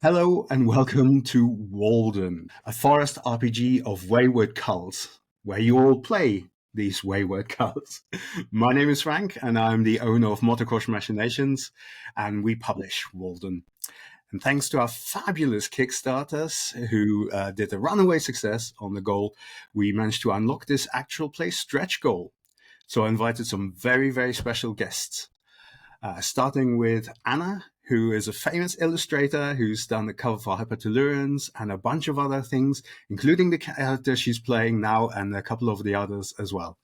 Hello and welcome to Wolden, a forest RPG of wayward cults, where you all play these wayward cults. My name is Frank, and I'm the owner of Motocross Machinations, and we publish Wolden. And thanks to our fabulous Kickstarters who did a runaway success on the goal, we managed to unlock this actual play stretch goal. So I invited some very, very special guests. Starting with Anna, who is a famous illustrator who's done the cover for Hypertellurians and a bunch of other things, including the character she's playing now and a couple of the others as well.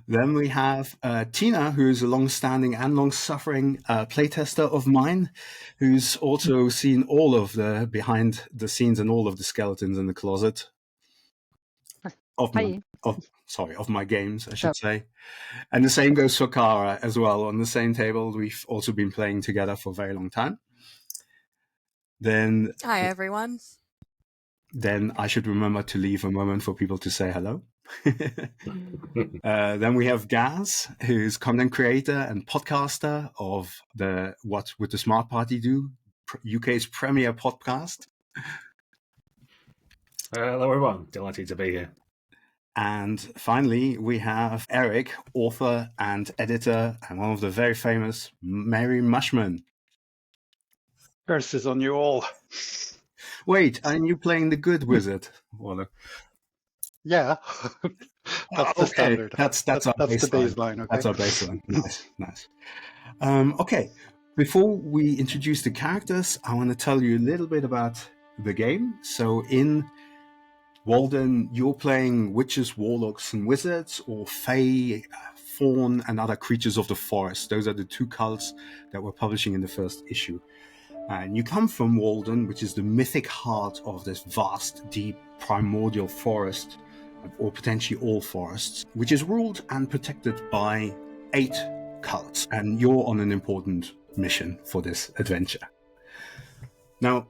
Then we have Tina, who's a long-standing and long-suffering playtester of mine, who's also seen all of the behind the scenes and all of the skeletons in the closet of my games, I should say. And the same goes for Kara as well. On the same table, we've also been playing together for a very long time. Then, hi everyone. Then I should remember to leave a moment for people to say hello. Then we have Gaz, who's content creator and podcaster of the What Would the Smart Party Do, UK's premier podcast. Hello everyone, delighted to be here. And finally, we have Eric, author and editor, and one of the very famous Mary Mushman. Curses on you all. Wait, aren't you playing the good wizard, Waller? Yeah, that's the standard. That's our baseline. The baseline. Okay? That's our baseline. Nice. Okay, before we introduce the characters, I want to tell you a little bit about the game. So in Wolden, you're playing witches, warlocks, and wizards, or fae, faun, and other creatures of the forest. Those are the two cults that we're publishing in the first issue. And you come from Wolden, which is the mythic heart of this vast, deep, primordial forest, or potentially all forests, which is ruled and protected by 8 cults. And you're on an important mission for this adventure. Now,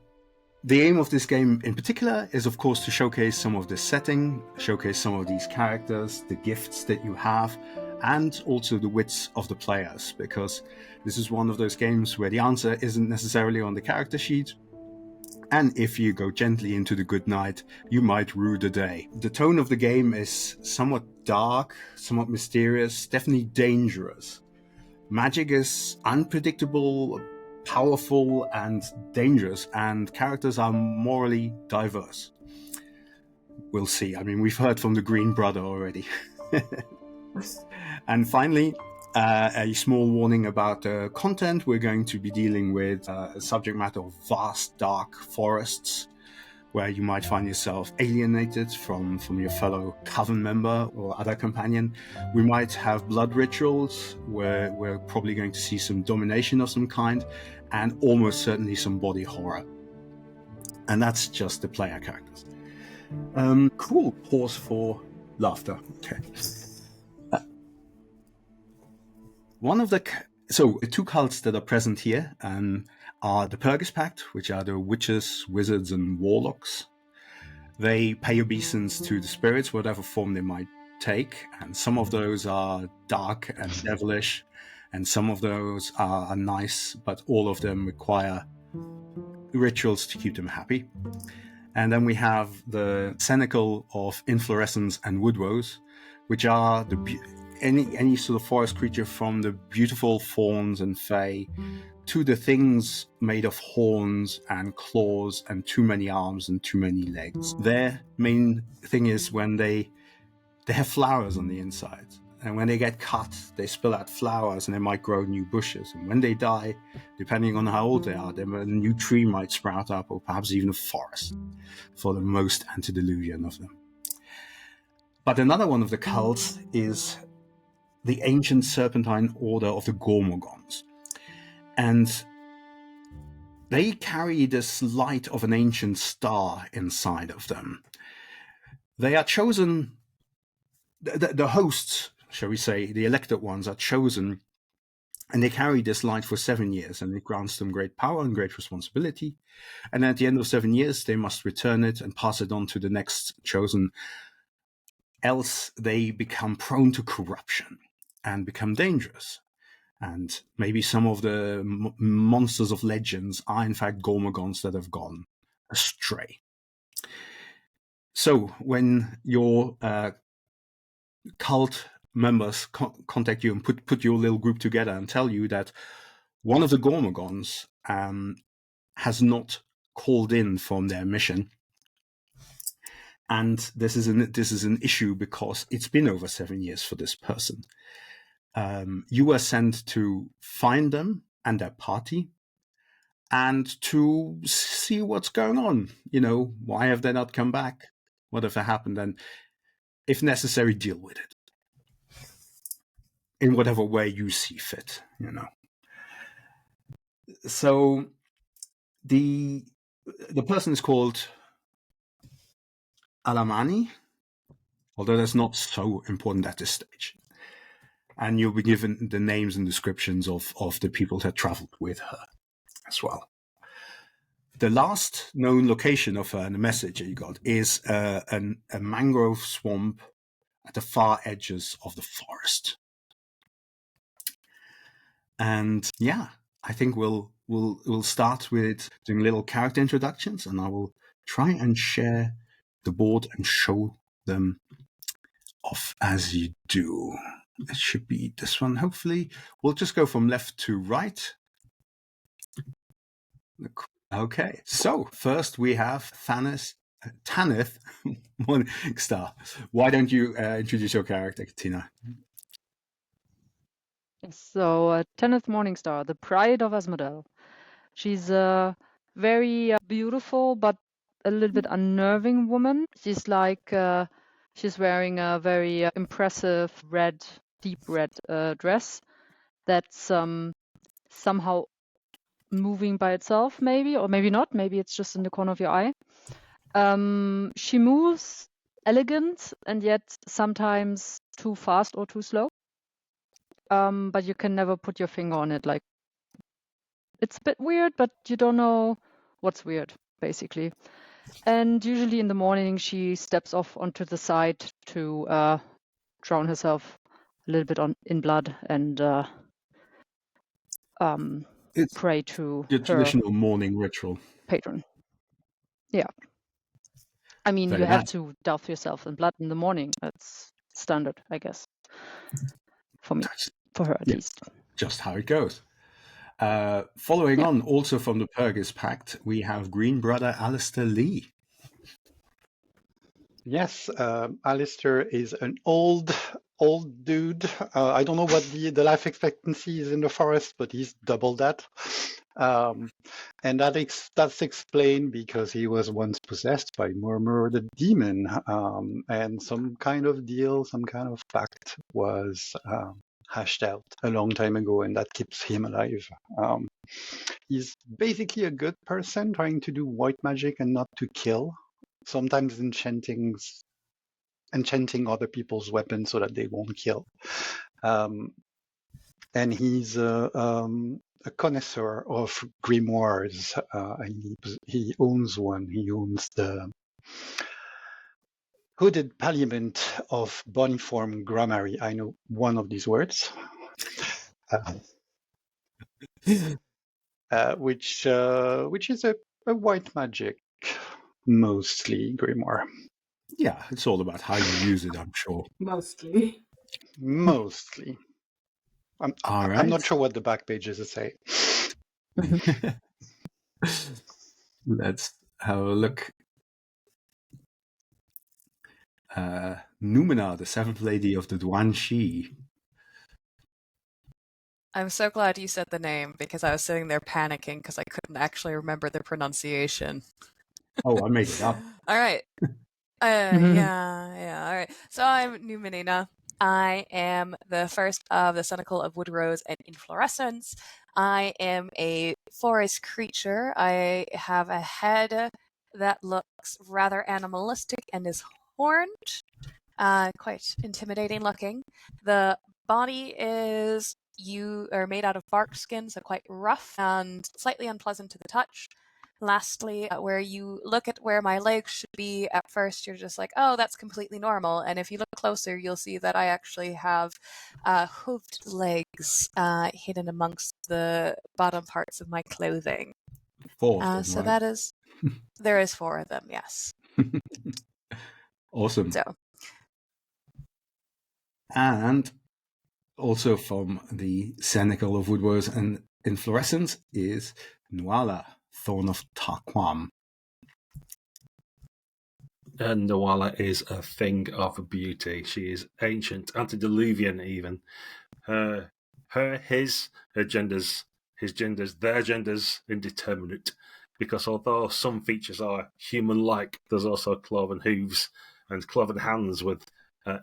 the aim of this game in particular is, of course, to showcase some of the setting, showcase some of these characters, the gifts that you have, and also the wits of the players, because this is one of those games where the answer isn't necessarily on the character sheet, and if you go gently into the good night, you might rue the day. The tone of the game is somewhat dark, somewhat mysterious, definitely dangerous. Magic is unpredictable, powerful and dangerous, and characters are morally diverse. We'll see. I mean, we've heard from the Green Brother already. And finally, a small warning about content. We're going to be dealing with a subject matter of vast, dark forests, where you might find yourself alienated from your fellow coven member or other companion. We might have blood rituals, where we're probably going to see some domination of some kind, and almost certainly some body horror. And that's just the player characters. Cool. Pause for laughter. Okay. The 2 cults that are present here are the Purgus Pact, which are the witches, wizards, and warlocks. They pay obeisance to the spirits, whatever form they might take, and some of those are dark and devilish, and some of those are nice, but all of them require rituals to keep them happy. And then we have the Cenacle of Inflorescence and Woodrose, which are any sort of forest creature, from the beautiful fauns and fae to the things made of horns and claws and too many arms and too many legs. Their main thing is when they have flowers on the inside, and when they get cut, they spill out flowers and they might grow new bushes. And when they die, depending on how old they are, then a new tree might sprout up, or perhaps even a forest, for the most antediluvian of them. But another one of the cults is the ancient serpentine order of the Gormagons. And they carry this light of an ancient star inside of them. They are chosen, the hosts, shall we say, the elected ones are chosen, and they carry this light for 7 years, and it grants them great power and great responsibility. And at the end of 7 years, they must return it and pass it on to the next chosen, else they become prone to corruption and become dangerous. And maybe some of the monsters of legends are in fact gormagons that have gone astray. So when your cult members contact you and put your little group together and tell you that one of the gormagons has not called in from their mission, and this is an issue because it's been over 7 years for this person. You were sent to find them and their party, and to see what's going on. Why have they not come back? Whatever happened, and if necessary, deal with it in whatever way you see fit. So the person is called Alamani, although that's not so important at this stage. And you'll be given the names and descriptions of the people that traveled with her as well. The last known location of her in the message that you got is a mangrove swamp at the far edges of the forest. And yeah, I think we'll start with doing little character introductions, and I will try and share the board and show them off as you do. It should be this one, hopefully. We'll just go from left to right. Okay, so first we have Tanith Morningstar. Why don't you introduce your character, Tina? So, Tanith Morningstar, the pride of Asmodel. She's a very beautiful but a little bit unnerving woman. She's she's wearing a very impressive deep red dress that's somehow moving by itself, maybe, or maybe not. Maybe it's just in the corner of your eye. She moves elegant and yet sometimes too fast or too slow. But you can never put your finger on it. Like, it's a bit weird, but you don't know what's weird, basically. And usually in the morning, she steps off onto the side to drown herself a little bit in blood and pray to your her traditional morning ritual. Patron. Yeah. I mean, you have to douse yourself in blood in the morning. That's standard, I guess. For me. For her, at least. Just how it goes. Following on, also from the Purgis Pact, we have Green Brother Alistair Lee. Yes, Alistair is an old dude. I don't know what the life expectancy is in the forest, but he's double that. And that's explained because he was once possessed by Murmur the demon, and some kind of deal, some kind of pact was hashed out a long time ago, and that keeps him alive. He's basically a good person trying to do white magic and not to kill, sometimes enchanting other people's weapons so that they won't kill. And he's a connoisseur of grimoires. He owns one. He owns the Hooded Parliament of Boniform Grammary. I know one of these words. Which is a white magic, mostly grimoire. Yeah, it's all about how you use it, I'm sure. Mostly. I'm not sure what the back pages say. Let's have a look. Numina, the seventh lady of the Duanxi. I'm so glad you said the name because I was sitting there panicking because I couldn't actually remember the pronunciation. Oh, I made it up. All right. Yeah. All right. So I'm Numenina. I am the first of the Cynical of Wood Rose and Inflorescence. I am a forest creature. I have a head that looks rather animalistic and is horned. Quite intimidating looking. The body is made out of bark skin, so quite rough and slightly unpleasant to the touch. Lastly, where you look at where my legs should be, at first you're just like, oh, that's completely normal. And if you look closer, you'll see that I actually have hooved legs hidden amongst the bottom parts of my clothing. 4 of them, So right? that is, there is 4 of them, yes. Awesome. So, And also from the Chronicle of Woodrose and Inflorescence is Nuala, Thorn of Tarquam. And Nuala is a thing of beauty. She is ancient, antediluvian even. His, genders, their genders indeterminate. Because although some features are human-like, there's also cloven hooves and cloven hands with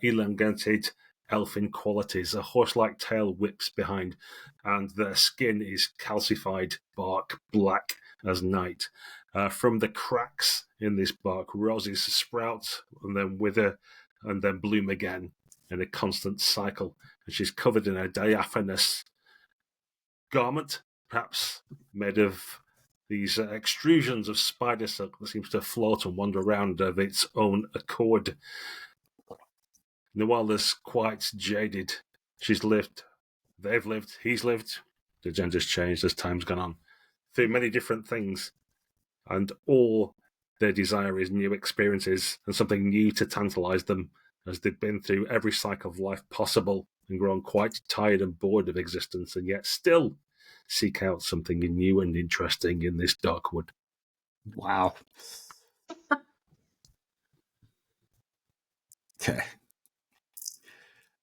elongated elfin qualities. A horse-like tail whips behind, and their skin is calcified bark, black as night. From the cracks in this bark, roses sprout and then wither and then bloom again in a constant cycle. And she's covered in a diaphanous garment, perhaps made of these extrusions of spider silk that seems to float and wander around of its own accord. Nuala's quite jaded. She's lived, they've lived, he's lived, the gender's changed as time's gone on, through many different things. And all their desire is new experiences and something new to tantalize them, as they've been through every cycle of life possible and grown quite tired and bored of existence, and yet still seek out something new and interesting in this dark wood. Wow. Okay.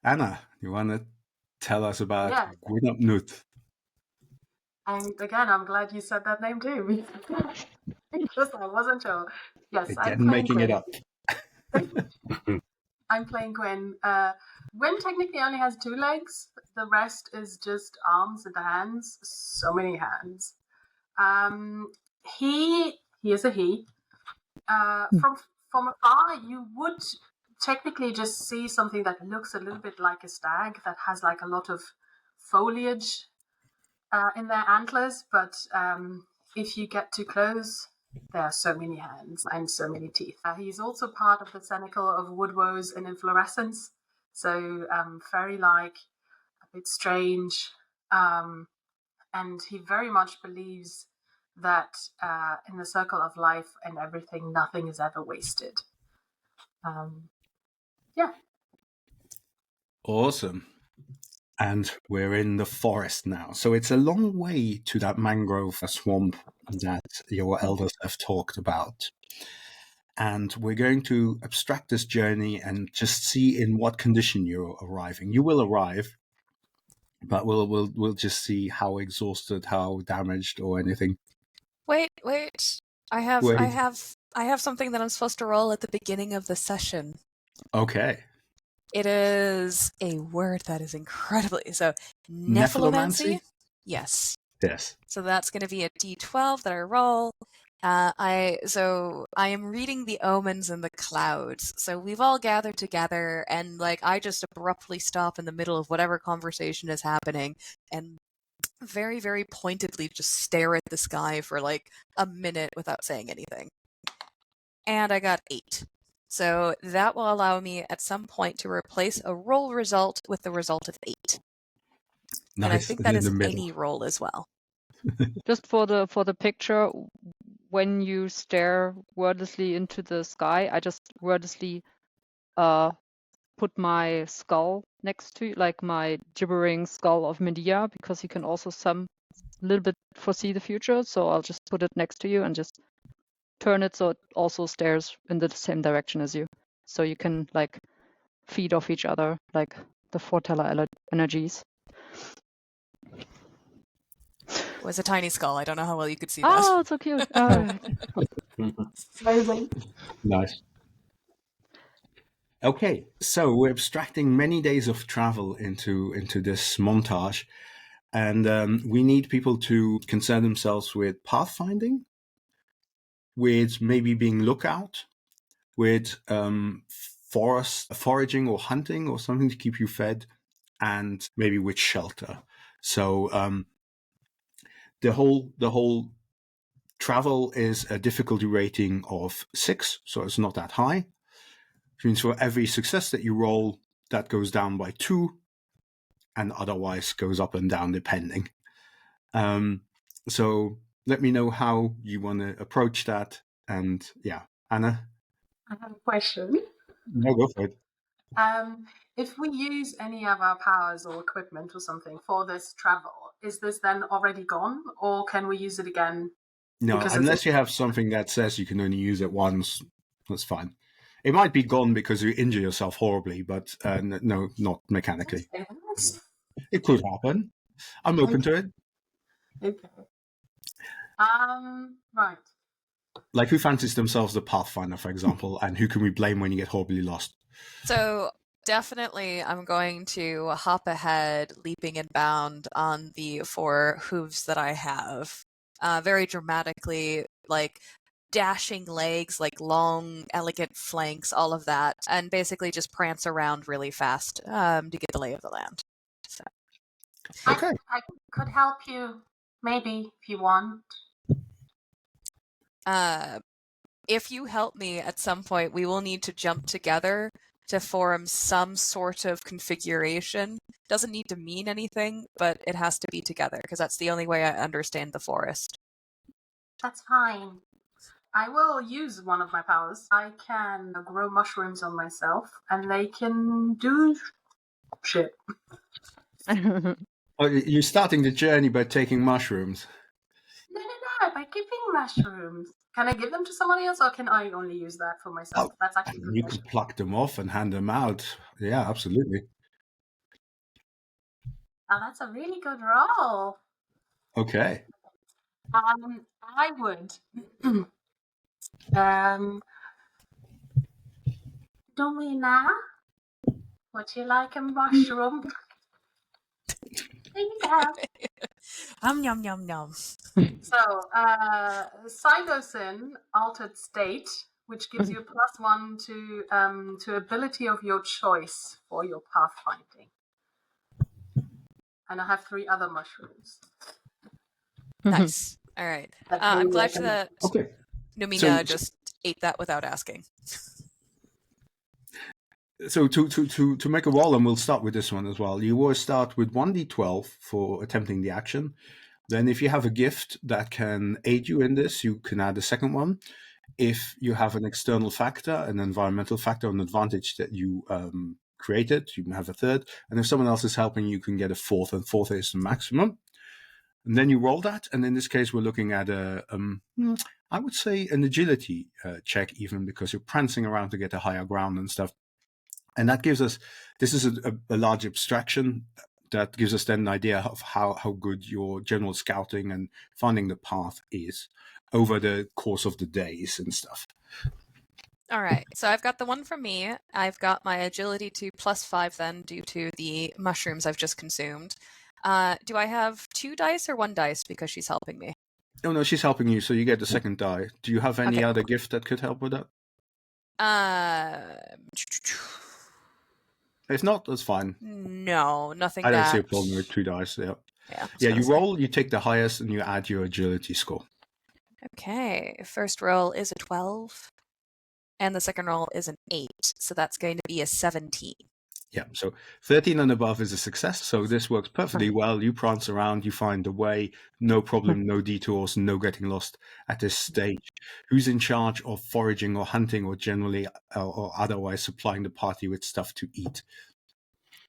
Anna, you want to tell us about Gwynapnut? And again, I'm glad you said that name too, because I wasn't sure. Yes, Again, I'm playing making Gwyn. it up. I'm playing Gwyn. Gwyn technically only has 2 legs. The rest is just arms and hands. So many hands. He is a he. From afar, you would technically just see something that looks a little bit like a stag, that has like a lot of foliage in their antlers, but if you get too close, there are so many hands and so many teeth. He's also part of the Chronicle of Woodrose and Inflorescence, so fairy-like, a bit strange, and he very much believes that in the circle of life and everything, nothing is ever wasted. Yeah. Awesome. And we're in the forest now. So it's a long way to that mangrove swamp that your elders have talked about. And we're going to abstract this journey and just see in what condition you're arriving. You will arrive, but we'll just see how exhausted, how damaged, or anything. wait. I have something that I'm supposed to roll at the beginning of the session. Okay. It is a word that is incredibly so Nephilomancy? Yes. Yes. So that's going to be a D12 that I roll. I am reading the omens in the clouds. So we've all gathered together, and like I just abruptly stop in the middle of whatever conversation is happening, and very, very pointedly just stare at the sky for like a minute without saying anything. And I got 8. So that will allow me at some point to replace a roll result with the result of 8. Nice. And I think that is any roll as well. Just for the picture, when you stare wordlessly into the sky, I just wordlessly put my skull next to, like my gibbering skull of Medea, because you can also a little bit foresee the future. So I'll just put it next to you and just turn it so it also stares in the same direction as you. So you can like feed off each other, like the foreteller energies. It was a tiny skull. I don't know how well you could see that. Oh, it's so cute. Amazing. Nice. Okay, so we're abstracting many days of travel into this montage, and we need people to concern themselves with pathfinding, with maybe being lookout, with forest foraging or hunting or something to keep you fed, and maybe with shelter. So the whole travel is a difficulty rating of 6, so it's not that high. Which means for every success that you roll, that goes down by 2, and otherwise goes up and down depending. So let me know how you want to approach that. And yeah, Anna? I have a question. No, go for it. If we use any of our powers or equipment or something for this travel, is this then already gone, or can we use it again? No, unless you have something that says you can only use it once, that's fine. It might be gone because you injure yourself horribly, but no, not mechanically. It could happen. I'm open to it. Okay. Right. Like, who fancies themselves the Pathfinder, for example, and who can we blame when you get horribly lost? So definitely I'm going to hop ahead, leaping and bound on the 4 hooves that I have. Very dramatically, like dashing legs, like long, elegant flanks, all of that, and basically just prance around really fast to get the lay of the land. So. Okay. I could help you, maybe, if you want. If you help me at some point, we will need to jump together to form some sort of configuration. Doesn't need to mean anything, but it has to be together, because that's the only way I understand the forest. That's fine. I will use one of my powers. I can grow mushrooms on myself, and they can do shit. Oh, you're starting the journey by taking mushrooms. No, by giving mushrooms. Can I give them to somebody else, or can I only use that for myself? Oh, That's actually you could pluck them off and hand them out. Yeah, absolutely. Oh, that's a really good roll. Okay. I would. Domina, would you like a mushroom? There you go. Yum, yum, yum. So, Cygosin Altered State, which gives you a +1 to ability of your choice for your pathfinding. And I have 3 other mushrooms. Nice. All right. I'm glad that Numina just ate that without asking. So to make a roll, and we'll start with this one as well. You always start with 1d12 for attempting the action. Then if you have a gift that can aid you in this, you can add a second one. If you have an external factor, an environmental factor, an advantage that you created, you can have a third. And if someone else is helping, you can get a fourth, and fourth is the maximum. And then you roll that, and in this case, we're looking at I would say an agility check, even because you're prancing around to get a higher ground and stuff. And that gives us, this is a large abstraction that gives us then an idea of how good your general scouting and finding the path is over the course of the days and stuff. All right, so I've got the one from me. I've got my agility to +5 then due to the mushrooms I've just consumed. Do I have 2 dice or 1 dice because she's helping me? Oh, no, she's helping you, so you get the second die. Do you have any other gift that could help with that? If not, that's fine. No, nothing. I don't see a problem with 2 dice. Yeah, you roll, you take the highest, and you add your agility score. Okay, first roll is a 12, and the second roll is an 8, so that's going to be a 17. Yeah, so 13 and above is a success, so this works perfectly well. You prance around, you find a way, no problem, no detours, no getting lost at this stage. Who's in charge of foraging or hunting or generally or otherwise supplying the party with stuff to eat?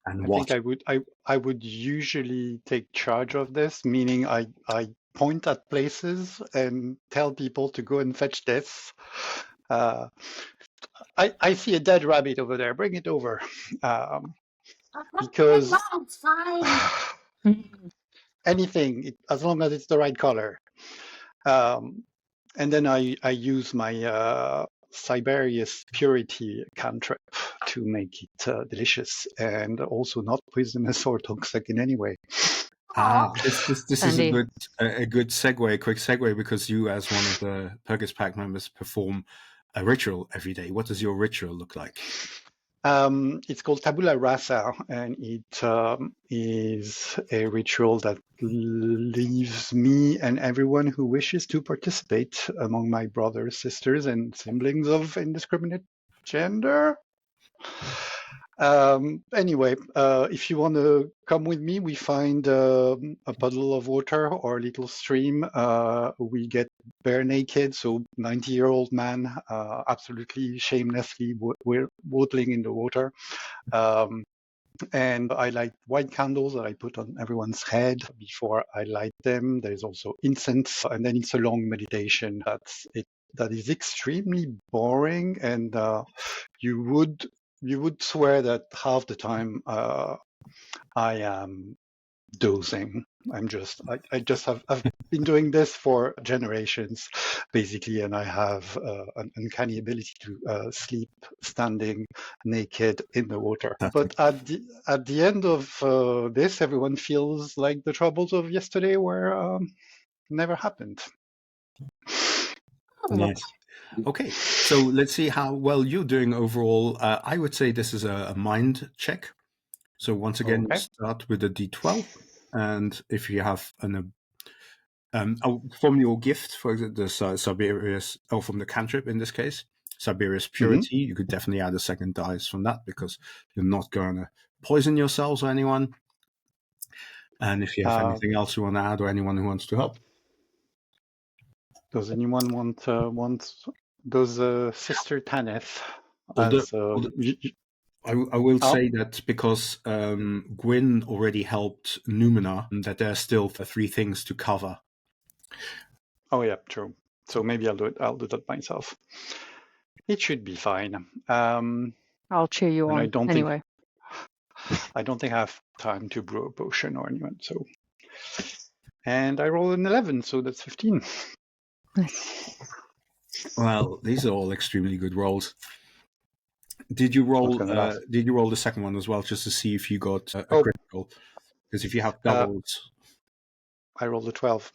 And I think I would usually take charge of this, meaning I point at places and tell people to go and fetch this. I see a dead rabbit over there. Bring it over. Because anything, as long as it's the right color. And then I use my Siberius Purity cantrip to make it delicious and also not poisonous or toxic in any way. This is a good segue, a quick segue, because you, as one of the Purgus Pact members, perform a ritual every day. What does your ritual look like? It's called Tabula Rasa, and it is a ritual that leaves me and everyone who wishes to participate among my brothers, sisters, and siblings of indiscriminate gender. Anyway, if you want to come with me, we find a puddle of water or a little stream. We get bare naked, so 90-year-old man, absolutely shamelessly waddling in the water. And I light white candles that I put on everyone's head before I light them. There's also incense, and then it's a long meditation. That is extremely boring, and you would swear that half the time I am dozing. I've been doing this for generations, basically, and I have an uncanny ability to sleep standing naked in the water. But at the end of this, everyone feels like the troubles of yesterday were never happened. Yes. Okay, so let's see how well you're doing overall. I would say this is a mind check. So once again, Okay. you start with a D12, and if you have from your gift, for example, the Siberius, or from the cantrip in this case, Siberius Purity, you could definitely add a second dice from that because you're not going to poison yourselves or anyone. And if you have anything else you want to add, or anyone who wants to help. Does anyone want Sister Tanith? I will say that because Gwyn already helped Numina, that there are still 3 things to cover. Oh yeah, true. So maybe I'll do it. I'll do that myself. It should be fine. I'll cheer you on anyway. I don't think I have time to brew a potion or anyone. So, and I roll an 11, so that's 15. Well, these are all extremely good rolls. Did you roll? Did you roll the second one as well, just to see if you got a critical? Because if you have doubles, I rolled a 12.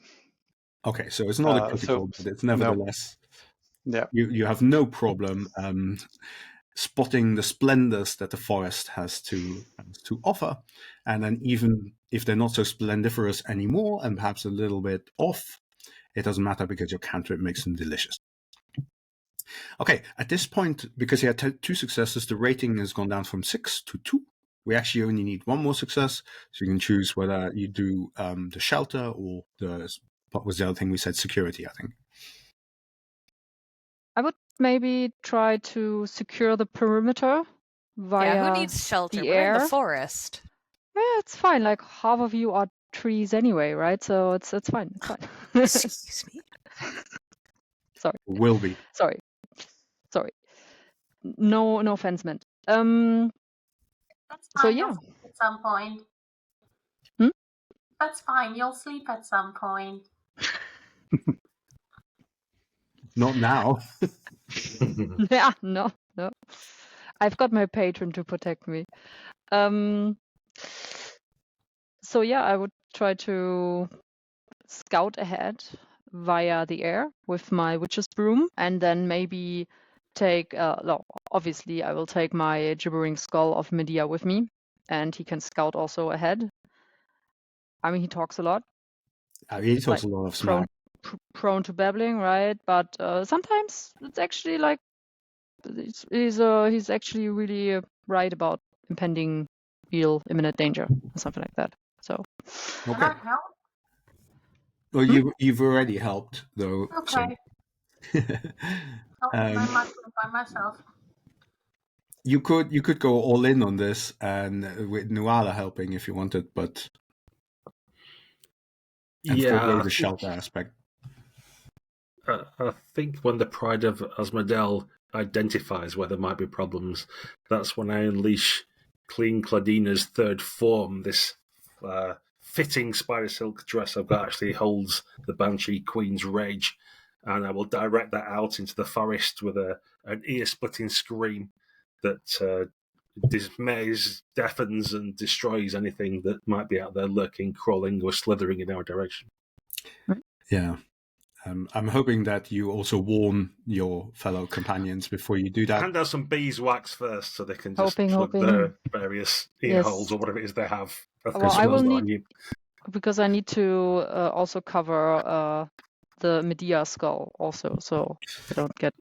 Okay, so it's not a critical, but it's nevertheless. No. Yeah, you have no problem spotting the splendors that the forest has to offer, and then even if they're not so splendiferous anymore, and perhaps a little bit off, it doesn't matter because your cantrip makes them delicious. Okay, at this point, because you had 2 successes, the rating has gone down from 6 to 2. We actually only need 1 more success, so you can choose whether you do the shelter or what was the other thing we said? Security, I think. I would maybe try to secure the perimeter via who needs shelter? the We're air. in the forest. Yeah, it's fine. Like half of you are trees anyway, right? So it's fine. It's fine. Excuse me. Sorry. Will be. Sorry. No offense meant. That's fine. So yeah. You'll sleep at some point. That's fine. You'll sleep at some point. Not now. Yeah, no. I've got my patron to protect me. So yeah, I would try to scout ahead via the air with my witch's broom, and then maybe take. Obviously, I will take my gibbering skull of Medea with me, and he can scout also ahead. I mean, he talks a lot. He talks a lot of smack. Prone to babbling, right? But sometimes it's actually like he's actually really right about impending real imminent danger or something like that. So Can I help? Well, you've already helped though. Okay. So. By myself. You could go all in on this and with Nuala helping if you wanted, but forego the shelter aspect. I think when the pride of Asmodel identifies where there might be problems, that's when I unleash Clean Cladina's third form. This fitting spider silk dress I've got actually holds the Banshee Queen's rage, and I will direct that out into the forest with an ear-splitting scream that dismays, deafens, and destroys anything that might be out there lurking, crawling, or slithering in our direction. Yeah. I'm hoping that you also warn your fellow companions before you do that. Hand out some beeswax first so they can just Hoping. plug their various ear Yes. holes or whatever it is they have. Well, I will on need, you. because I need to also cover the Medea skull also, so I don't get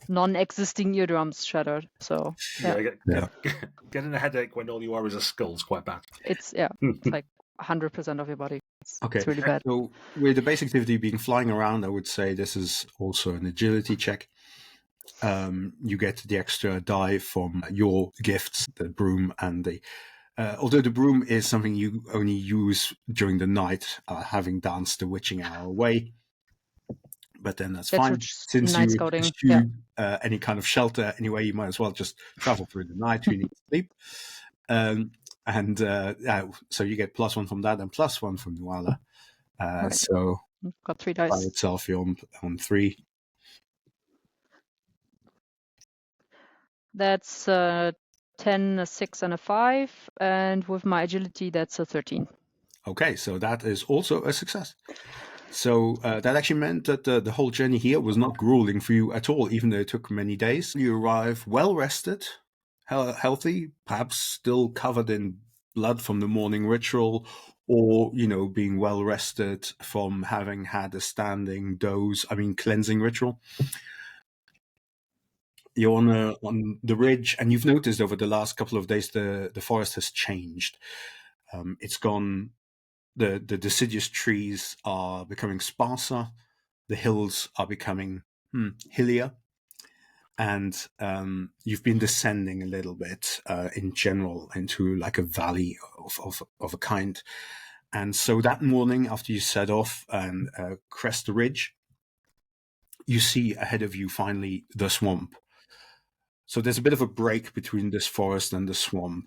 non-existing eardrums shattered. So Getting a headache when all you are is a skull is quite bad. it's like 100% of your body. Okay, it's really bad. So with the base activity being flying around, I would say this is also an agility check. You get the extra die from your gifts, the broom and the... although the broom is something you only use during the night, having danced the witching hour away. But then that's fine. Since night you scouting. eschew any kind of shelter anyway, you might as well just travel through the night. You need to sleep. So you get +1 from that and +1 from Nuala. Right. So got 3 by dice. itself, you're on 3. That's 10, a 6, and a 5. And with my agility, that's a 13. Okay, so that is also a success. So that actually meant that the whole journey here was not grueling for you at all, even though it took many days. You arrive well rested, healthy, perhaps still covered in blood from the morning ritual, or, being well rested from having had a standing cleansing ritual. You're on the ridge, and you've noticed over the last couple of days the forest has changed. It's gone. The deciduous trees are becoming sparser. The hills are becoming hillier, and you've been descending a little bit in general into like a valley of a kind. And so that morning, after you set off and crest the ridge, you see ahead of you finally the swamp. So there's a bit of a break between this forest and the swamp.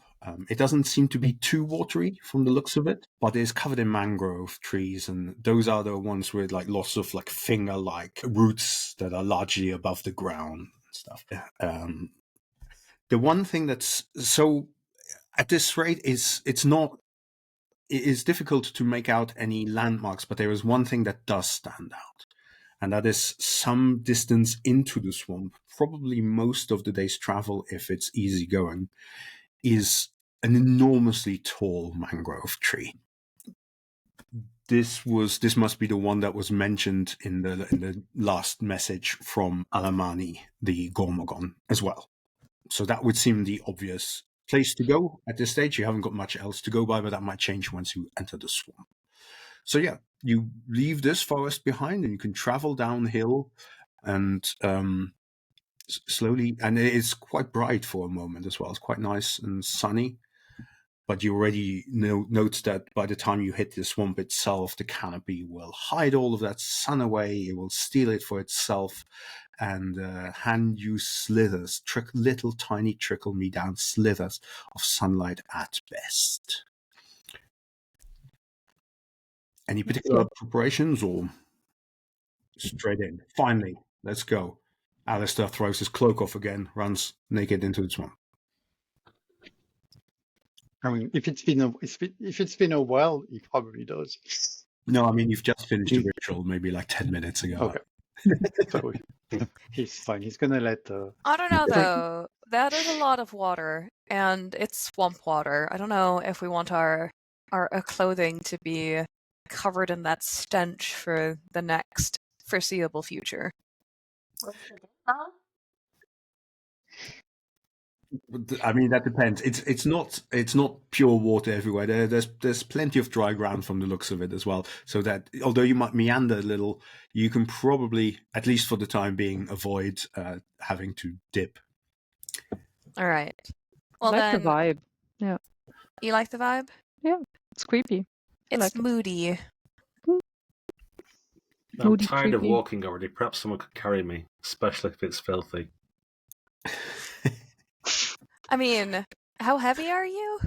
It doesn't seem to be too watery from the looks of it, but it is covered in mangrove trees, and those are the ones with like lots of like finger-like roots that are largely above the ground and stuff. The one thing that's so at this rate is it is difficult to make out any landmarks, but there is one thing that does stand out. And that is some distance into the swamp, probably most of the day's travel if it's easy going, is an enormously tall mangrove tree. This must be the one that was mentioned in the last message from Alamani, the Gormagon, as well. So that would seem the obvious place to go at this stage. You haven't got much else to go by, but that might change once you enter the swamp. So yeah, you leave this forest behind and you can travel downhill and slowly, and it is quite bright for a moment as well. It's quite nice and sunny, but you already note that by the time you hit the swamp itself, the canopy will hide all of that sun away. It will steal it for itself and hand you slithers, little tiny trickle-me-down slithers of sunlight at best. Any particular preparations or straight in? Finally, let's go. Alistair throws his cloak off again, runs naked into the swamp. I mean, if it's been a while, he probably does. No, I mean, you've just finished the ritual maybe like 10 minutes ago. Okay. So he's fine. He's going to let... I don't know, though. That is a lot of water, and it's swamp water. I don't know if we want our clothing to be covered in that stench for the next foreseeable future. I mean, that depends. It's not pure water everywhere. There's plenty of dry ground from the looks of it as well. So that although you might meander a little, you can probably, at least for the time being, avoid having to dip. All right. Well, I like then, the vibe. Yeah. You like the vibe? Yeah, it's creepy. It's moody. I'm tired of walking already. Perhaps someone could carry me, especially if it's filthy. I mean, how heavy are you?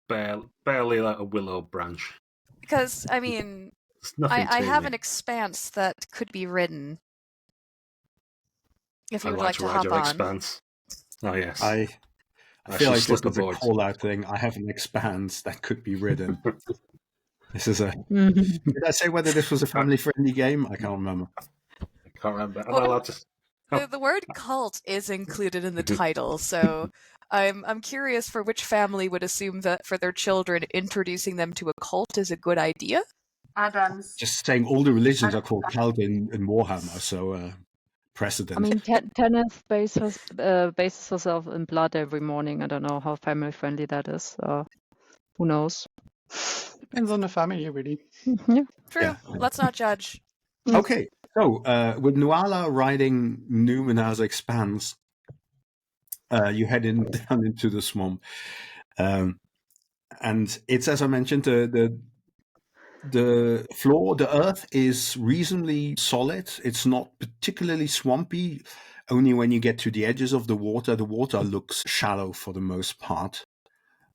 Barely like a willow branch. Because, I mean, I have an expanse that could be ridden. If you would like to hop on. Expanse. Oh, yes. I feel like this is a call-out thing. I have an expanse that could be ridden. This is a. Mhm. Did I say whether this was a family-friendly game? I can't remember. I can't remember. Am I Well, allowed to? the word cult is included in the title, so I'm curious for which family would assume that for their children introducing them to a cult is a good idea. Adams. Just saying, all the religions are called cult in Warhammer, so precedent. I mean, Teneth bases herself in blood every morning. I don't know how family friendly that is. Who knows? Depends on the family, really. Yeah. True. Yeah. Let's not judge. Okay, so with Nuala riding Numenar's expanse, you head down into the swamp, and it's, as I mentioned, the floor, the earth is reasonably solid. It's not particularly swampy. Only when you get to the edges of the water looks shallow for the most part.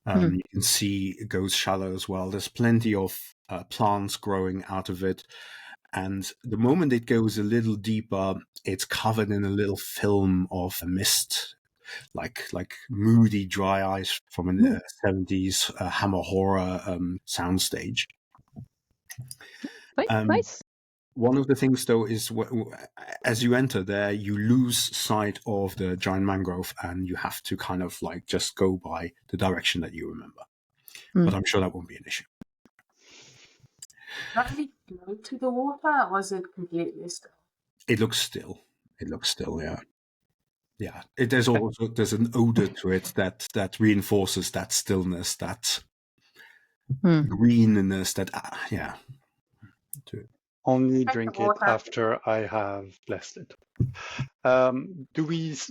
You can see it goes shallow as well. There's plenty of plants growing out of it. And the moment it goes a little deeper, it's covered in a little film of mist, like moody dry ice from a 70s Hammer horror soundstage. Nice. One of the things, though, is as you enter there, you lose sight of the giant mangrove, and you have to kind of like just go by the direction that you remember. But I'm sure that won't be an issue. Not really close to the water, or was it completely still? It looks still. Yeah. Yeah. There's an odor to it that reinforces that stillness, that greenness, that yeah. Only Drink drink the it water. after I have blessed it.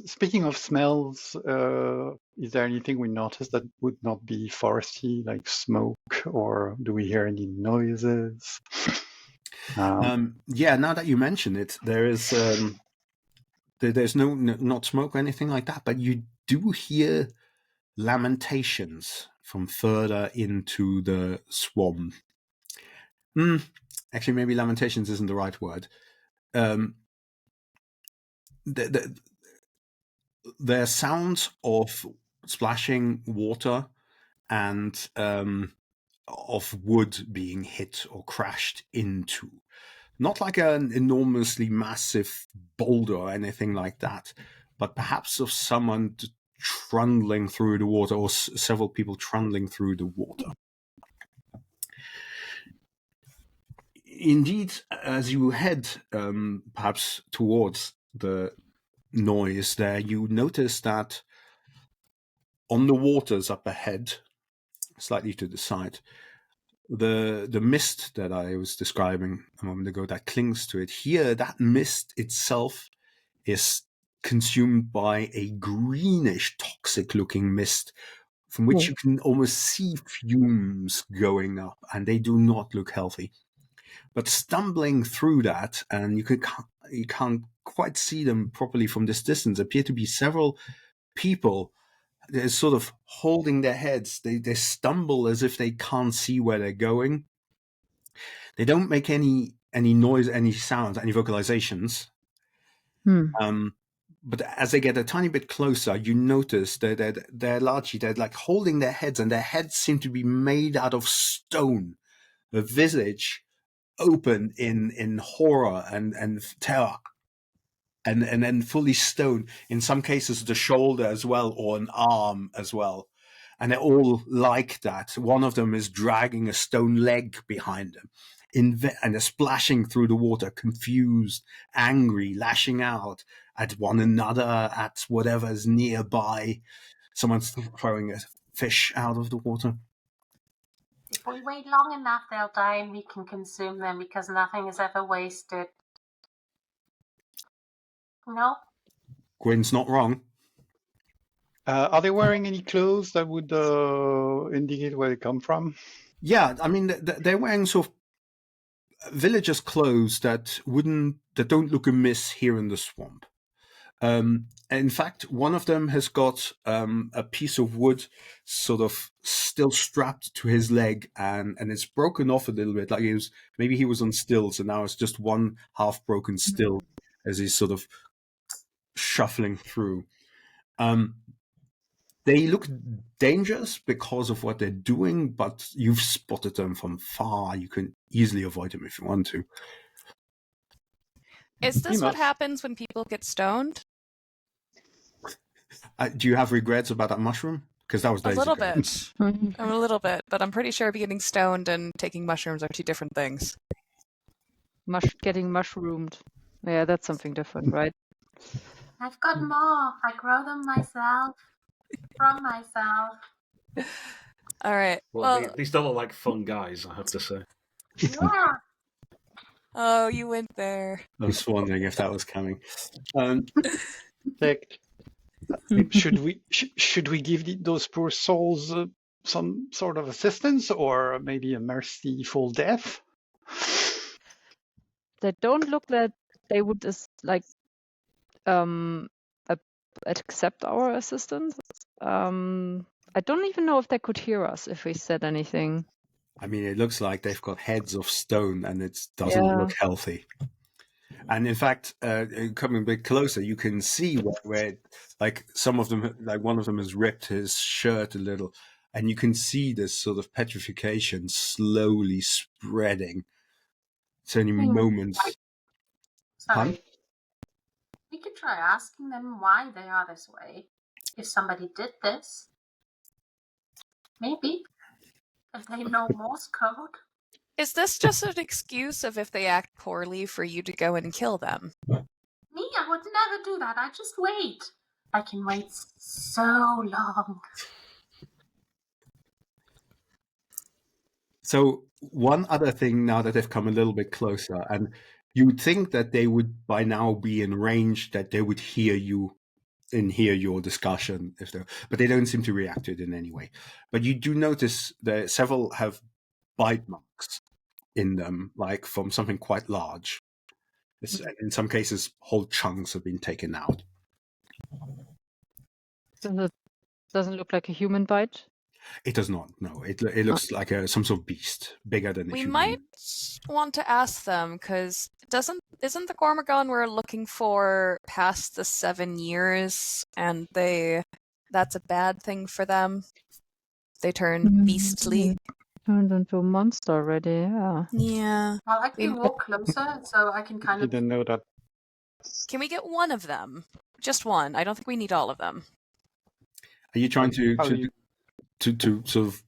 Speaking of smells, is there anything we noticed that would not be foresty, like smoke, or do we hear any noises? Yeah, now that you mention it, there is there's not smoke or anything like that, but you do hear lamentations from further into the swamp. Actually, maybe lamentations isn't the right word. There are sounds of splashing water and of wood being hit or crashed into. Not like an enormously massive boulder or anything like that, but perhaps of someone trundling through the water, or several people trundling through the water. Indeed, as you head perhaps towards the noise there, you notice that on the waters up ahead, slightly to the side, the mist that I was describing a moment ago that clings to it, here that mist itself is consumed by a greenish, toxic-looking mist from which you can almost see fumes going up, and they do not look healthy. But stumbling through that, and you can't quite see them properly from this distance, appear to be several people. They're sort of holding their heads. They stumble as if they can't see where they're going. They don't make any noise, any sounds, any vocalizations. But as they get a tiny bit closer, you notice that they're largely like holding their heads, and their heads seem to be made out of stone. The visage open in horror and terror, and then fully stone. In some cases, the shoulder as well, or an arm as well. And they're all like that. One of them is dragging a stone leg behind them. And they're splashing through the water, confused, angry, lashing out at one another, at whatever's nearby. Someone's throwing a fish out of the water. If we wait long enough, they'll die and we can consume them because nothing is ever wasted. No? Gwyn's not wrong. Are they wearing any clothes that would indicate where they come from? Yeah, I mean, they're wearing sort of villagers' clothes that don't look amiss here in the swamp. In fact, one of them has got a piece of wood sort of still strapped to his leg, and it's broken off a little bit. Like maybe he was on stilts, and now it's just one half broken still as he's sort of shuffling through. They look dangerous because of what they're doing, but you've spotted them from far. You can easily avoid them if you want to. Is this what must. happens when people get stoned? Do you have regrets about that mushroom? Because that was A days little ago. bit. I'm a little bit, but I'm pretty sure getting stoned and taking mushrooms are two different things. Getting mushroomed. Yeah, that's something different, right? I've got more. I grow them myself, from myself. All right. Well, these don't look like fun guys, I have to say. Yeah. Oh, you went there. I was wondering if that was coming. Checked. Should we give those poor souls some sort of assistance, or maybe a merciful death? They don't look that they would accept our assistance. I don't even know if they could hear us if we said anything. I mean, it looks like they've got heads of stone, and it doesn't look healthy. And in fact, coming a bit closer, you can see where, like, some of them, like one of them has ripped his shirt a little, and you can see this sort of petrification slowly spreading. It's only moments. Sorry. Huh? We could try asking them why they are this way. If somebody did this. Maybe. If they know Morse code. Is this just an excuse of if they act poorly for you to go and kill them? Me, I would never do that. I just wait. I can wait so long. So one other thing, now that they've come a little bit closer, and you'd think that they would by now be in range, that they would hear you and hear your discussion, but they don't seem to react to it in any way. But you do notice that several have bite marks in them, like from something quite large. In some cases, whole chunks have been taken out. Doesn't look like a human bite. It does not. No, it looks like some sort of beast, bigger than a human. We might want to ask them, because isn't the Gormagon we're looking for past the 7 years, and that's a bad thing for them? They turn beastly. Turned into a monster already. Yeah. Well, I can walk closer, so I can kind of. Didn't know that. Can we get one of them? Just one. I don't think we need all of them. Are you trying to sort of,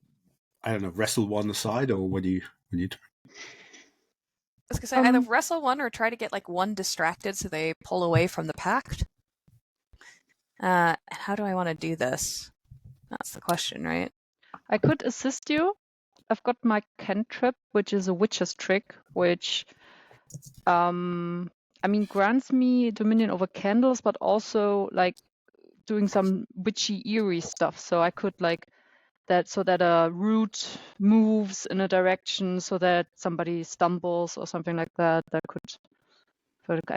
I don't know, wrestle one aside, or what do you do? I was gonna say either wrestle one or try to get like one distracted so they pull away from the pact. How do I want to do this? That's the question, right? I could assist you. I've got my cantrip, which is a witch's trick, which grants me dominion over candles, but also like doing some witchy eerie stuff. So I could like that so that a root moves in a direction so that somebody stumbles or something like that. I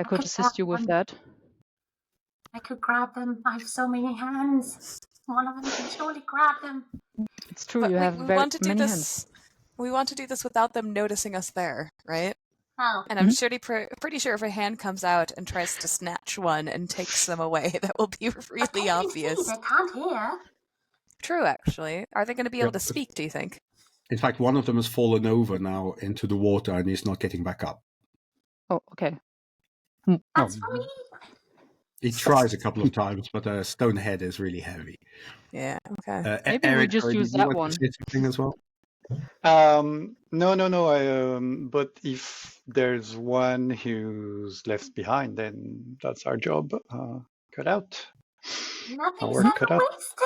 could assist you with that. I could grab them. I have so many hands. One of them can surely grab them. It's true, But you have very many hands. We want to do this without them noticing us there, right? Oh. And I'm pretty sure if a hand comes out and tries to snatch one and takes them away, that will be really obvious. They can't hear. True, actually. Are they going to be able to speak, do you think? In fact, one of them has fallen over now into the water and is not getting back up. Oh, okay. That's for me. He tries a couple of times, but the stone head is really heavy. Yeah, okay. Maybe Eric, we just use that one. Say something as well? No. But if there's one who's left behind, then that's our job cut out. Nothing's work cut ever out. wasted.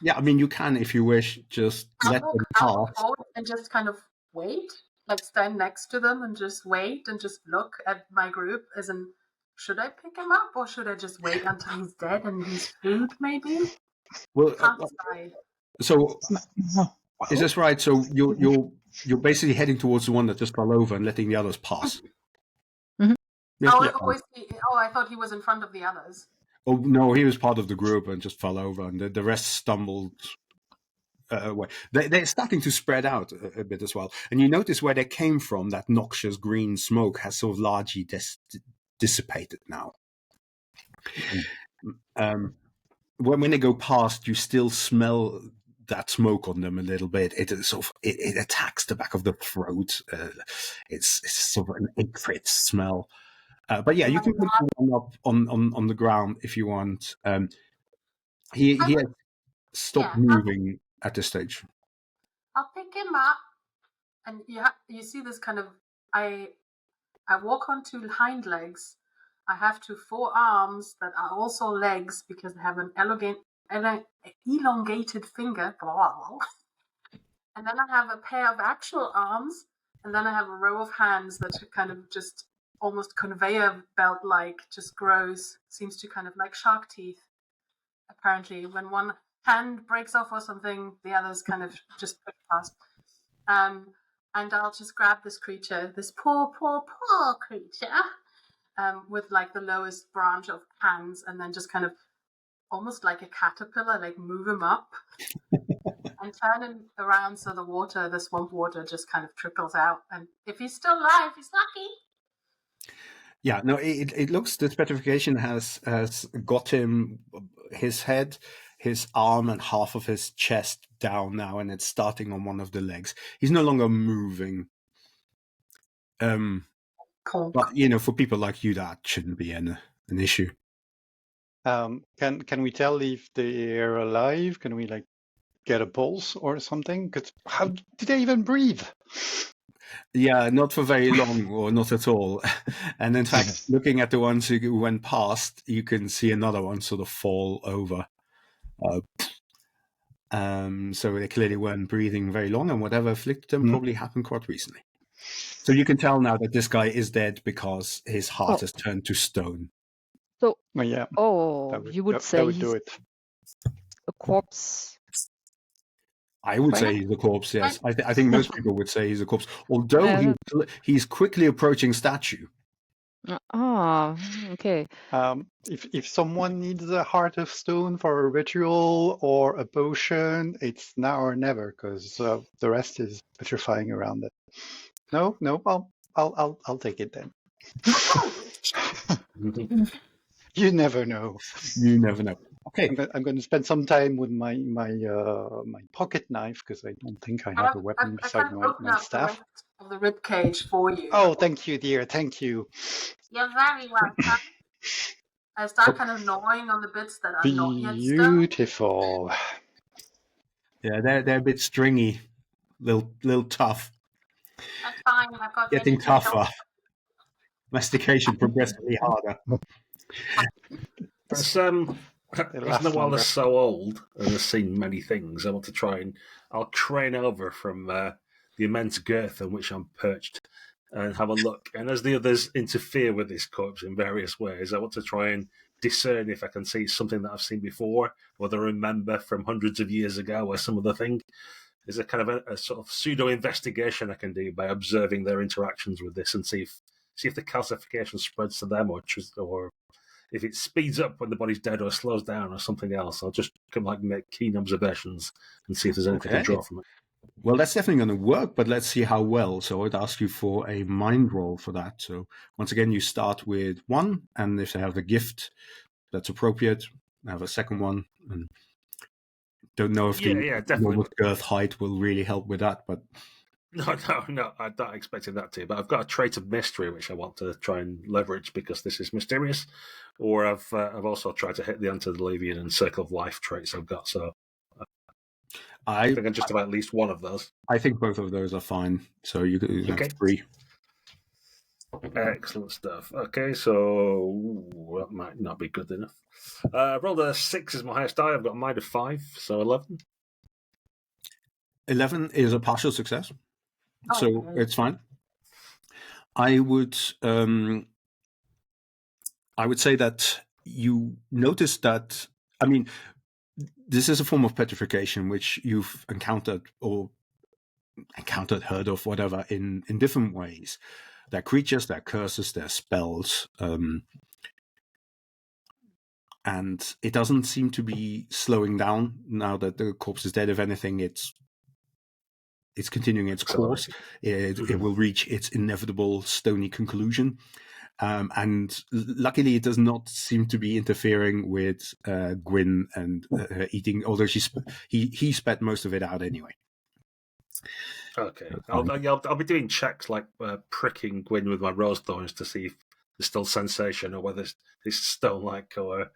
Yeah, I mean, you can, if you wish, just let them I'll pass. walk forward and just kind of wait, like stand next to them and just wait and just look at my group as in, should I pick him up or should I just wait until he's dead and he's food maybe? Well, Outside. so is this right? So you're basically heading towards the one that just fell over and letting the others pass. Mm-hmm. Yeah, I thought he was in front of the others. Oh no, he was part of the group and just fell over, and the rest stumbled away. They're starting to spread out a bit as well, and you notice where they came from. That noxious green smoke has sort of largely dissipated now. when they go past, you still smell that smoke on them a little bit. It attacks the back of the throat. It's sort of an acrid smell. But yeah, you can pick one up on the ground if you want. He has stopped moving at this stage. I'll pick him up, and you see this kind of I walk on two hind legs. I have 2 forearms that are also legs because they have an elongated finger. And then I have a pair of actual arms, and then I have a row of hands that kind of just almost conveyor belt like just grows, seems to kind of like shark teeth. Apparently, when one hand breaks off or something, the others kind of just push past. And I'll just grab this creature, this poor creature, with like the lowest branch of hands, and then just kind of almost like a caterpillar, like move him up and turn him around so the swamp water just kind of trickles out. And if he's still alive, he's lucky. Yeah, no, it looks the petrification has got him, his head, his arm, and half of his chest down now, and it's starting on one of the legs. He's no longer moving. But for people like you, that shouldn't be an issue. Can we tell if they're alive? Can we get a pulse or something? Because how do they even breathe? Yeah, not for very long, or not at all. And in fact, looking at the ones who went past, you can see another one sort of fall over. So they clearly weren't breathing very long, and whatever afflicted them probably happened quite recently. So you can tell now that this guy is dead because his heart has turned to stone. So, yeah. You would say he's a corpse? I would say he's a corpse, yes. I think most people would say he's a corpse, although he's quickly approaching statue. Okay. If someone needs a heart of stone for a ritual or a potion, it's now or never, because the rest is petrifying around it. No, I'll take it then. You never know. You never know. Okay, I'm going to spend some time with my pocket knife, because I don't think I have a weapon beside my staff. Of the rib cage for you. Oh, thank you, dear. Thank you. You're very welcome. I start kind of gnawing on the bits that are not yet stone. Beautiful. Yeah, they're a bit stringy, little tough. That's fine. I've got getting tougher. Mastication progressively harder. As Nawal is so old and has seen many things, I want to try and I'll crane over from the immense girth on which I'm perched and have a look. And as the others interfere with this corpse in various ways, I want to try and discern if I can see something that I've seen before, whether I remember from hundreds of years ago or some other thing. Is a kind of a sort of pseudo investigation I can do by observing their interactions with this and see if the calcification spreads to them or if it speeds up when the body's dead or slows down or something else. I'll just make keen observations and see if there's anything to draw from it. Well, that's definitely going to work, but let's see how well. So I'd ask you for a mind roll for that. So once again, you start with 1, and if they have a gift that's appropriate, have a second one. And don't know if the normal girth height will really help with that, but No, I'm not expecting that to. But I've got a trait of mystery which I want to try and leverage because this is mysterious. Or I've also tried to hit the antediluvian and circle of life traits I've got. So I think I'm just about at least one of those. I think both of those are fine. So you have 3. Excellent stuff. Okay, so that might not be good enough. Rolled a 6 is my highest die. I've got a mind of 5, so 11. 11 is a partial success. So it's fine. I would say that you notice that, this is a form of petrification which you've encountered, heard of, whatever, in different ways. They're creatures, they're curses, they're spells. And it doesn't seem to be slowing down now that the corpse is dead. If anything, it's continuing its course. It will reach its inevitable stony conclusion. And luckily, it does not seem to be interfering with Gwyn and her eating, although he spat most of it out anyway. Okay, I'll be doing checks like pricking Gwyn with my rose thorns to see if there's still sensation or whether it's stone-like or.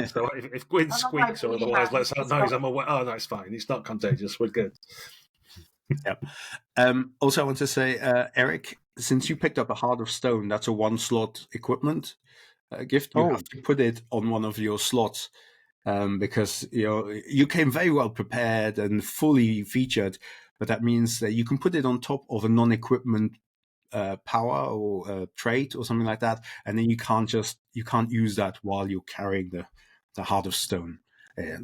So if Gwyn squeaks or otherwise lets out noise, I'm aware. Oh, that's fine. It's not contagious. We're good. Yep. Also, I want to say, Eric, since you picked up a Heart of Stone, that's a one-slot equipment gift. You have to put it on one of your slots because you came very well prepared and fully featured, but that means that you can put it on top of a non-equipment power or trait or something like that, and then you can't use that while you're carrying the Heart of Stone.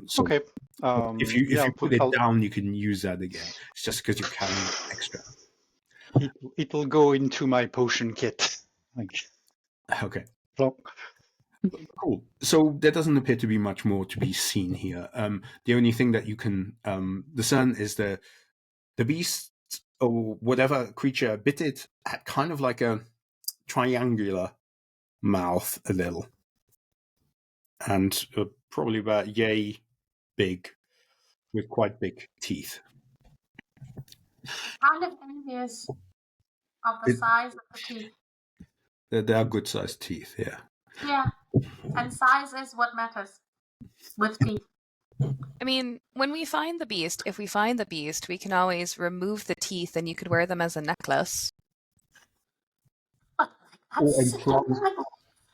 So okay. if you put it down, you can use that again. It's just because you're carrying extra. It will go into my potion kit. Okay. Plonk. Cool. So there doesn't appear to be much more to be seen here. The only thing that you can discern is the beast or whatever creature bit it had kind of like a triangular mouth, a little, and probably about yay big, with quite big teeth. Kind of envious of the size of the teeth. They are good sized teeth, yeah. Yeah, and size is what matters with teeth. I mean, when we find the beast, if we find the beast, we can always remove the teeth and you could wear them as a necklace. Or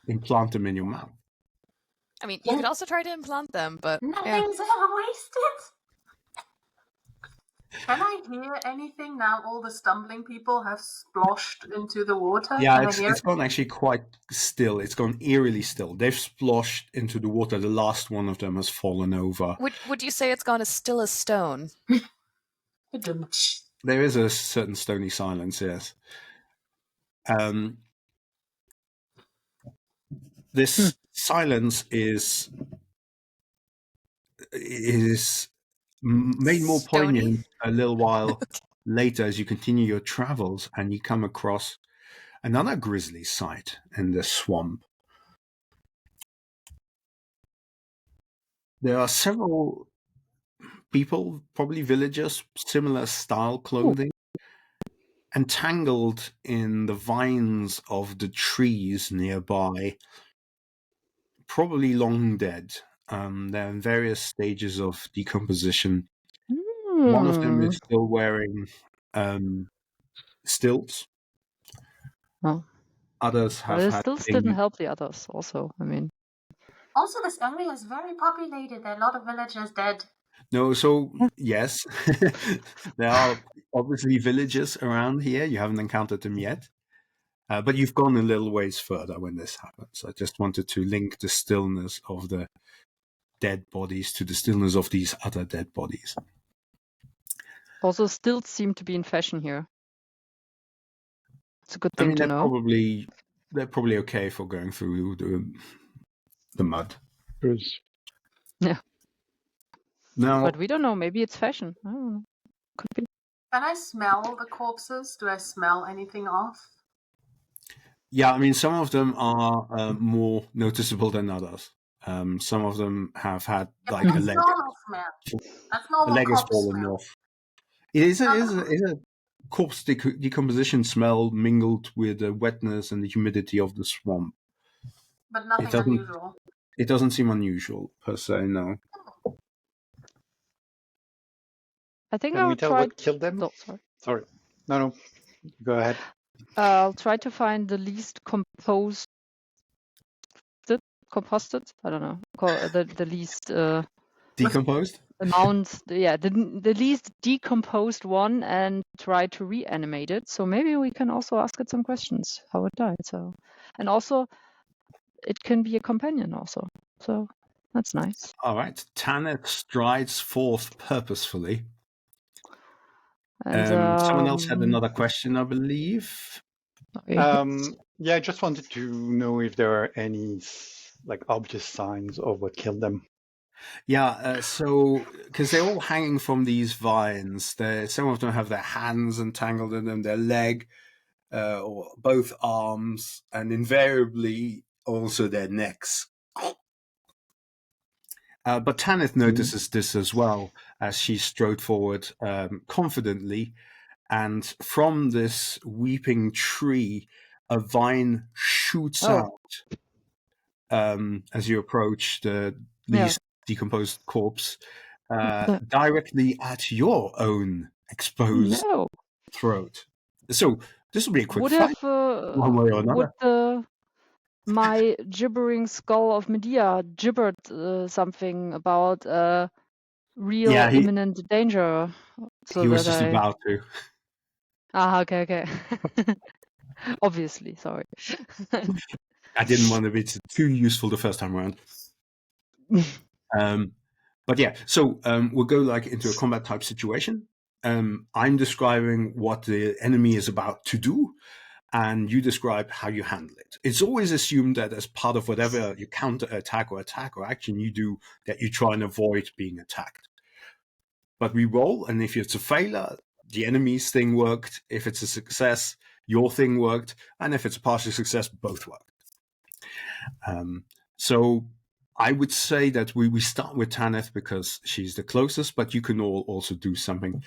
implant them in your mouth. I mean, you could also try to implant them, but nothing's ever wasted. Can I hear anything now? All the stumbling people have sploshed into the water. Yeah, it's gone actually quite still. It's gone eerily still. They've splashed into the water. The last one of them has fallen over. Would you say it's gone as still as stone? There is a certain stony silence, yes. This silence is made more poignant a little while later as you continue your travels and you come across another grisly sight in the swamp. There are several people, probably villagers, similar style clothing, entangled in the vines of the trees nearby, probably long dead. They're in various stages of decomposition. One of them is still wearing stilts. Oh. Others have But it had still didn't help the others also, I mean. Also, this area is very populated. There are a lot of villagers dead. No, so yes, there are obviously villagers around here. You haven't encountered them yet. But you've gone a little ways further when this happens. I just wanted to link the stillness of the dead bodies to the stillness of these other dead bodies. Also, stilts seem to be in fashion here. It's a good thing to know. They're probably okay for going through the mud. Yeah. Now, but we don't know. Maybe it's fashion. I don't know. Could be. Can I smell the corpses? Do I smell anything off? Yeah, I mean, some of them are more noticeable than others. Some of them have had like a leg. That's normal. A leg has fallen off. It is a corpse decomposition smell mingled with the wetness and the humidity of the swamp. But nothing unusual. It doesn't seem unusual per se, no. I think Can we tell what killed them? Oh, sorry. No. Go ahead. I'll try to find the least composted. I don't know. The least decomposed amount. Yeah, the least decomposed one, and try to reanimate it. So maybe we can also ask it some questions how it died. So, and also, it can be a companion also. So that's nice. All right, Tanith strides forth purposefully. And, someone else had another question, I believe. Yeah, I just wanted to know if there are any obvious signs of what killed them. Yeah, so because they're all hanging from these vines, some of them have their hands entangled in them, their leg. or both arms, and invariably also their necks. But Tanith notices this as well as she strode forward confidently, and from this weeping tree, a vine shoots out as you approach the least decomposed corpse, directly at your own exposed throat. So this will be a quick fight, one way or another. My gibbering skull of Medea gibbered something about real imminent danger. So he was just about to. Okay. Obviously, sorry. I didn't want to be too useful the first time around. But yeah, so we'll go like into a combat type situation. I'm describing what the enemy is about to do, and you describe how you handle it. It's always assumed that as part of whatever you counter attack or action you do, that you try and avoid being attacked. But we roll, and if it's a failure, the enemy's thing worked. If it's a success, your thing worked. And if it's a partial success, both worked. So I would say that we start with Tanith because she's the closest, but you can all also do something.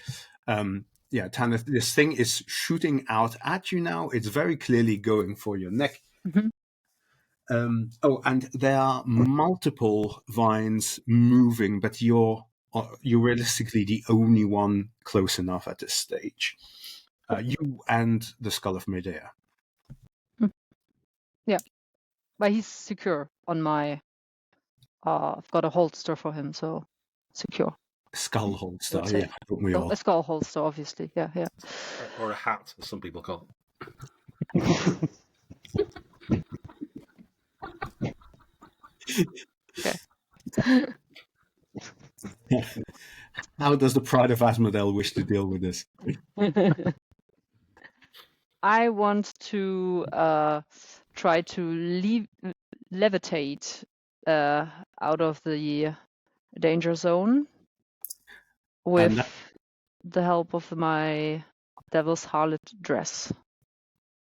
Tanith, this thing is shooting out at you now. It's very clearly going for your neck. Mm-hmm. And there are multiple vines moving, but you're realistically the only one close enough at this stage. You and the Skull of Medea. Yeah, but he's secure on my... I've got a holster for him, so secure. Skull holster, yeah. Don't we all? A skull holster, obviously, yeah. Or a hat, as some people call it. Okay. How does the Pride of Asmodel wish to deal with this? I want to try to levitate out of the danger zone with the help of my Devil's Harlot dress.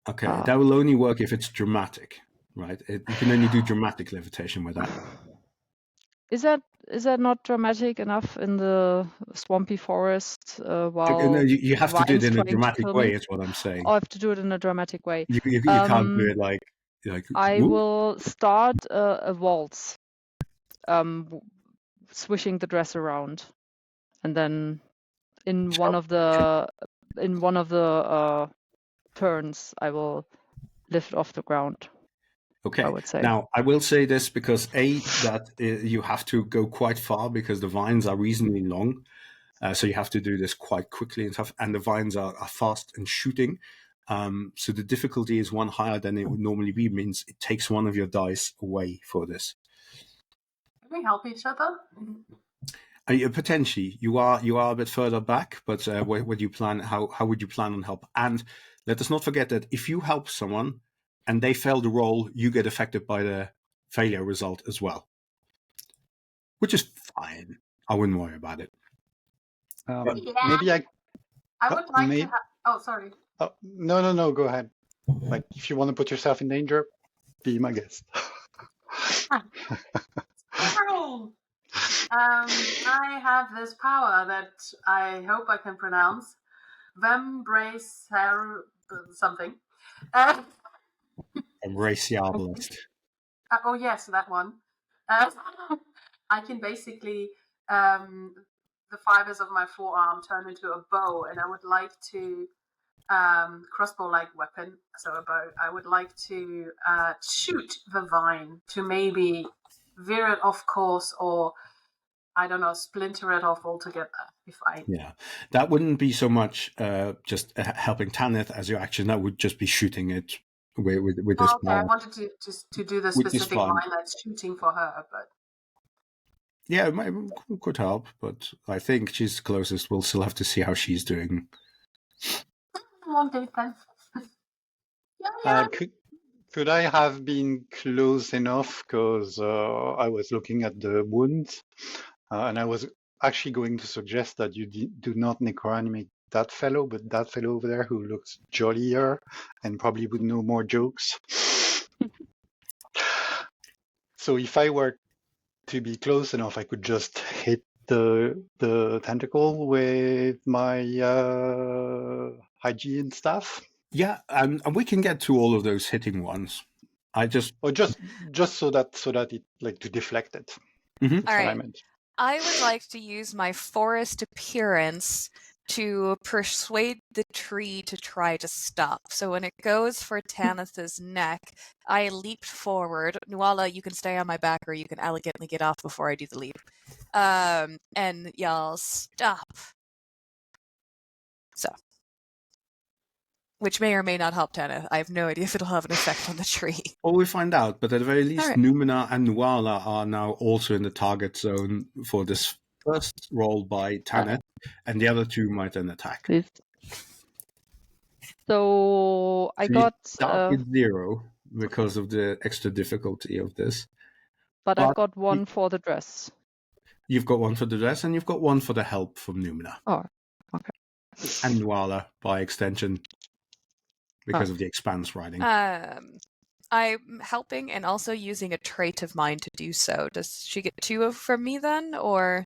Okay, that will only work if it's dramatic, right? You can only do dramatic levitation with that. Is that not dramatic enough in the swampy forest? While you have to do it in a dramatic way. Is what I'm saying. I have to do it in a dramatic way. You can't do it like. I will start a waltz, swishing the dress around, and then in one of the turns, I will lift off the ground. Okay. I would say. Now, I will say this because that you have to go quite far because the vines are reasonably long, so you have to do this quite quickly and stuff. And the vines are fast and shooting, so the difficulty is one higher than it would normally be. Means it takes one of your dice away for this. Can we help each other? Potentially, you are a bit further back, but what do you plan? How would you plan on help? And let us not forget that if you help someone and they fail the roll, you get affected by the failure result as well, which is fine. I wouldn't worry about it. Maybe I would like to. Oh, sorry. Oh, no. Go ahead. Like, if you want to put yourself in danger, be my guest. I have this power that I hope I can pronounce. Vembrace something. Embraceablest. Oh yes, that one. I can basically the fibers of my forearm turn into a bow, and I would like to crossbow-like weapon, so a bow. I would like to shoot the vine to maybe veer it off course, or I don't know, splinter it off altogether. That wouldn't be so much just helping Tanith as your action. That would just be shooting it with this. Okay, I wanted to do the specific line that's shooting for her, but yeah, it could help. But I think she's closest. We'll still have to see how she's doing. One day then. Could I have been close enough? Because I was looking at the wounds, and I was actually going to suggest that you do not necroanimate that fellow, but that fellow over there who looks jollier and probably would know more jokes. So if I were to be close enough, I could just hit the tentacle with my hygiene staff. Yeah, and we can get to all of those hitting ones. Or just so that it, like, to deflect it. Mm-hmm. That's what I meant. I would like to use my forest appearance to persuade the tree to try to stop. So when it goes for Tanith's neck, I leaped forward. Nuala, you can stay on my back or you can elegantly get off before I do the leap. And yell, stop. So. Which may or may not help Tanith. I have no idea if it'll have an effect on the tree. Well, we find out, but at the very least, Right. Numina and Nuala are now also in the target zone for this first roll by Tanith, and the other two might then attack. Please. So I So got, you start with 0 because of the extra difficulty of this. but I've got one for the dress. You've got one for the dress, and you've got one for the help from Numina. Oh, okay. And Nuala, by extension, because of the expanse riding. I'm helping and also using a trait of mine to do so. Does she get 2 from me then, or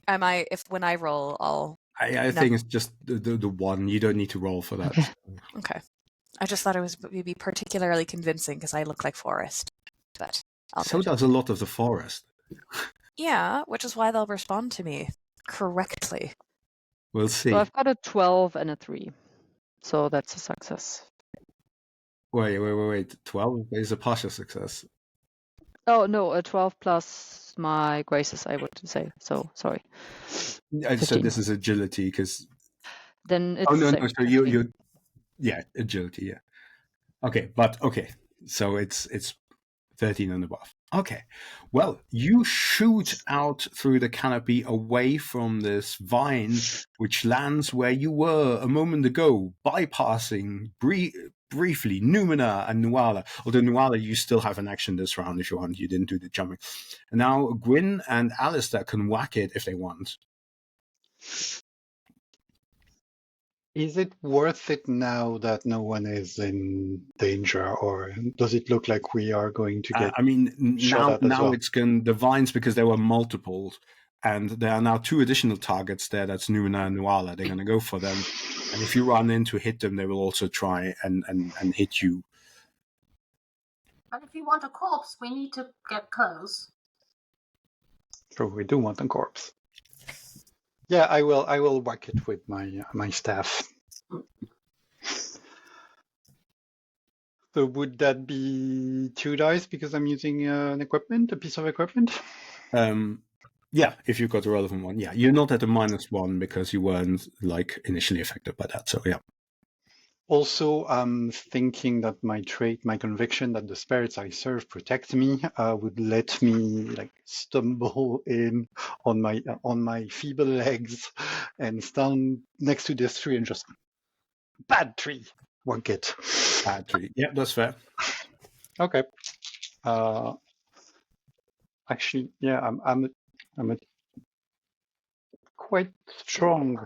am I? If when I roll, I'll. I think it's just the one. You don't need to roll for that. Okay. I just thought it would be particularly convincing because I look like Forest, but So does a lot of the forest. Yeah, which is why they'll respond to me correctly. We'll see. So I've got a 12 and a 3. So that's a success. Wait. 12 is a partial success. Oh, no, a 12 plus my graces, I would say. So, sorry. I said this is agility because... Then it's... Oh, no, so you... Yeah, agility, yeah. Okay, so it's 13 and above. Okay, well, you shoot out through the canopy away from this vine, which lands where you were a moment ago, bypassing briefly Numina and Nuala. Although Nuala, you still have an action this round if you want. You didn't do the jumping. And now Gwyn and Alistair can whack it if they want. Is it worth it now that no one is in danger, or does it look like we are going to get? Now it's the vines, because there were multiples, and there are now 2 additional targets there. That's Numina and Nuala. They're going to go for them, and if you run in to hit them, they will also try and hit you. But if you want a corpse, we need to get close. Sure, we do want a corpse. Yeah, I will whack it with my staff. So would that be 2 dice because I'm using a piece of equipment? Yeah, if you've got a relevant one. Yeah, you're not at a -1 because you weren't initially affected by that. So yeah. Also, I'm thinking that my conviction that the spirits I serve protect me, would let me stumble in on my feeble legs and stand next to this tree and just bad tree, wonk it. Bad tree. Yeah, that's fair. Okay. Actually, yeah, I'm quite strong.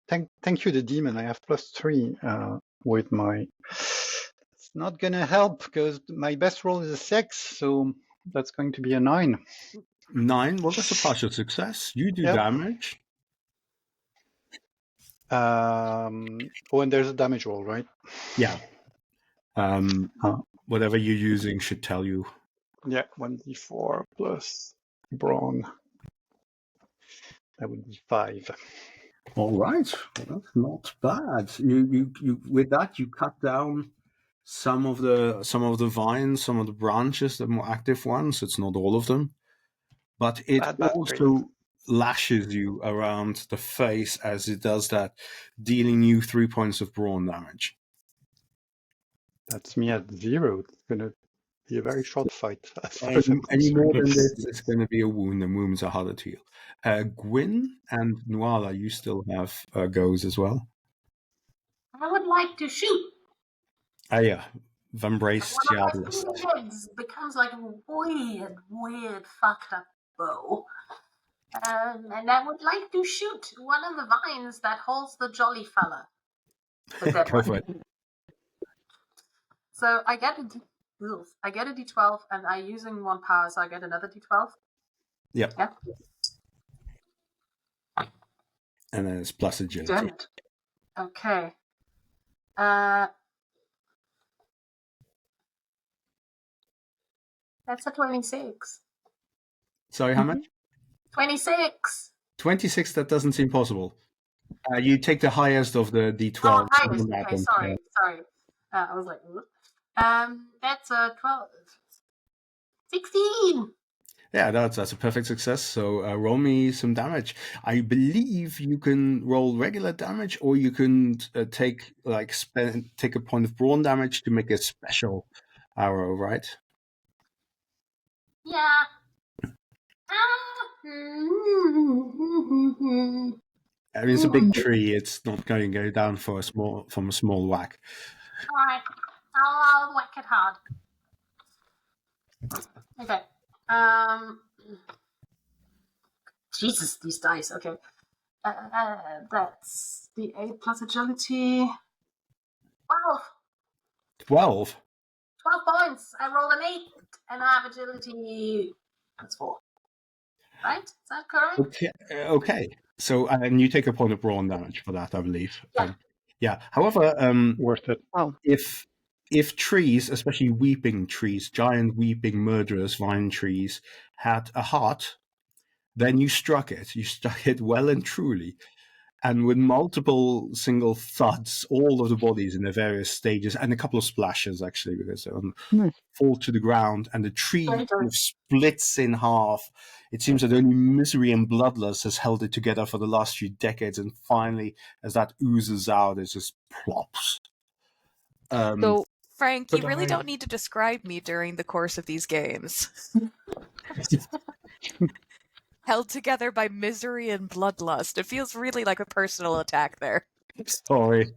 Thank you, the demon. I have +3 with my. It's not gonna help because my best roll is a 6, so that's going to be a 9. 9. Well, that's a partial success. You do damage. And there's a damage roll, right? Yeah. Whatever you're using should tell you. Yeah, 1d4 plus brawn. That would be 5. All right, well, that's not bad. You with that you cut down some of the vines, some of the branches, the more active ones. It's not all of them, but it also lashes you around the face as it does that, dealing you 3 points of brawn damage. That's me at 0. It's gonna be a very short fight. Any more than this, it's going to be a wound, and wounds are harder to heal. Gwyn and Nuala, you still have goes as well. I would like to shoot. Yeah. Vambrace Diabolist. One of my legs becomes like a weird, fucked up bow. And I would like to shoot one of the vines that holds the jolly fella. The dead Go one. for it. So I get a D12, and I'm using 1 power, so I get another D12. Yep. Yeah. And then it's plus Damn agility. it. Okay. That's a 26. Sorry, how much? 26. 26, that doesn't seem possible. You take the highest of the D12. Oh, highest. and add Okay, them. sorry. I was like, what? That's a 12. 16. Yeah, that's a perfect success. So roll me some damage. I believe you can roll regular damage, or you can take a point of brawn damage to make a special arrow, right? Yeah. I mean, it's a big tree. It's not going to go down from a small whack. All right. I'll whack it hard. Okay. Jesus, these dice. Okay. That's the 8 plus agility. 12. 12? 12 points. I rolled an 8, and I have agility. That's 4. Right? Is that correct? Okay. So, and you take a point of brawn damage for that, I believe. Yeah. Yeah. However, Worth it. Oh. If trees, especially weeping trees, giant weeping murderous vine trees, had a heart, then you struck it. You struck it well and truly. And with multiple single thuds, all of the bodies in their various stages, and a couple of splashes, actually, because they fall to the ground, and the tree kind of splits in half. It seems that only misery and bloodlust has held it together for the last few decades, and finally, as that oozes out, it just plops. So, Frank, you really don't need to describe me during the course of these games. Held together by misery and bloodlust. It feels really like a personal attack there. Sorry.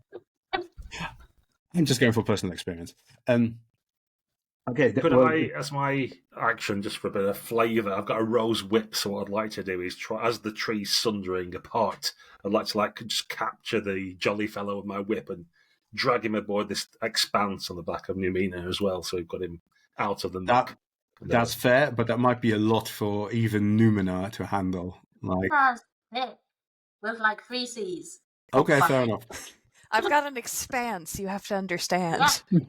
I'm just going for personal experience. Okay. Could I, as my action, just for a bit of flavour, I've got a rose whip, so what I'd like to do is, as the tree's sundering apart, I'd like to just capture the jolly fellow with my whip and drag him aboard this expanse on the back of Numina as well, so we've got him out of the muck. That's fair, but that might be a lot for even Numina to handle. With like 3 C's. Okay, fair enough. I've got an expanse, you have to understand.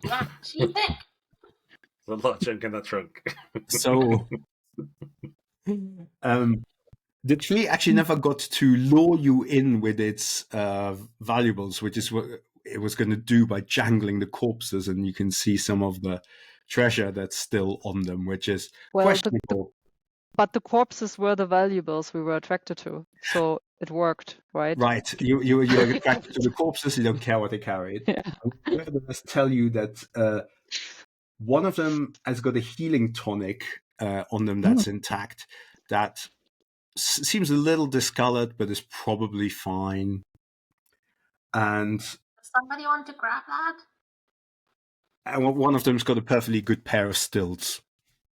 Yeah, she's thick. There's a lot of junk in that trunk. So, the tree actually never got to lure you in with its valuables, which is what it was going to do by jangling the corpses, and you can see some of the treasure that's still on them, which is questionable. But the corpses were the valuables we were attracted to, so it worked, right? Right. You're attracted to the corpses. You don't care what they carried. Yeah. I'm going to tell you that one of them has got a healing tonic on them that's intact. That seems a little discolored, but is probably fine. And somebody want to grab that? And one of them's got a perfectly good pair of stilts,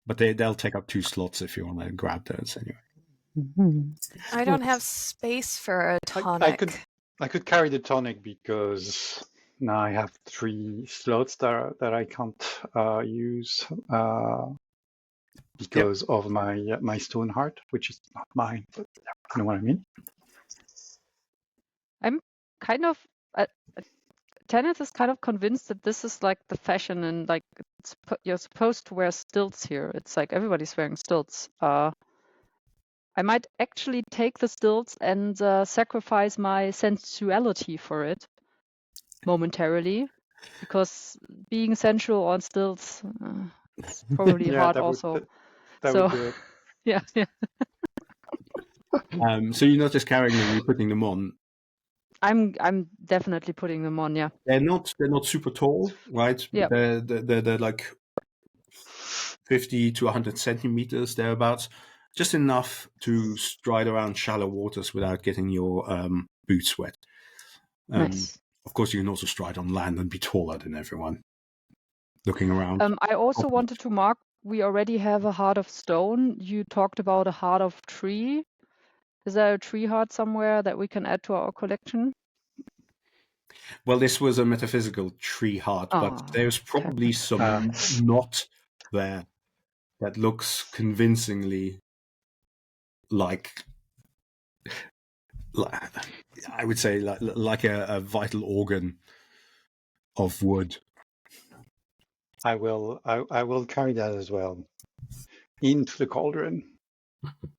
but they'll take up 2 slots if you want to grab those anyway. I don't have space for a tonic. I could carry the tonic because now I have 3 slots that I can't use because of my stone heart, which is not mine, but you know what I mean. I'm kind of. Tennis is kind of convinced that this is like the fashion, and like you're supposed to wear stilts here. It's like everybody's wearing stilts. I might actually take the stilts and sacrifice my sensuality for it momentarily, because being sensual on stilts is probably hard also. That would do it. Yeah. So you're not just carrying them; you're putting them on. I'm definitely putting them on. Yeah. They're not super tall, right? Yeah. They're like 50 to 100 centimeters thereabouts, just enough to stride around shallow waters without getting your boots wet. Nice. Of course, you can also stride on land and be taller than everyone. Looking around. I also wanted to mark. We already have a heart of stone. You talked about a heart of tree. Is there a tree heart somewhere that we can add to our collection? Well, this was a metaphysical tree heart, but there's probably some knot there that looks convincingly like I would say like a vital organ of wood. I will carry that as well into the cauldron.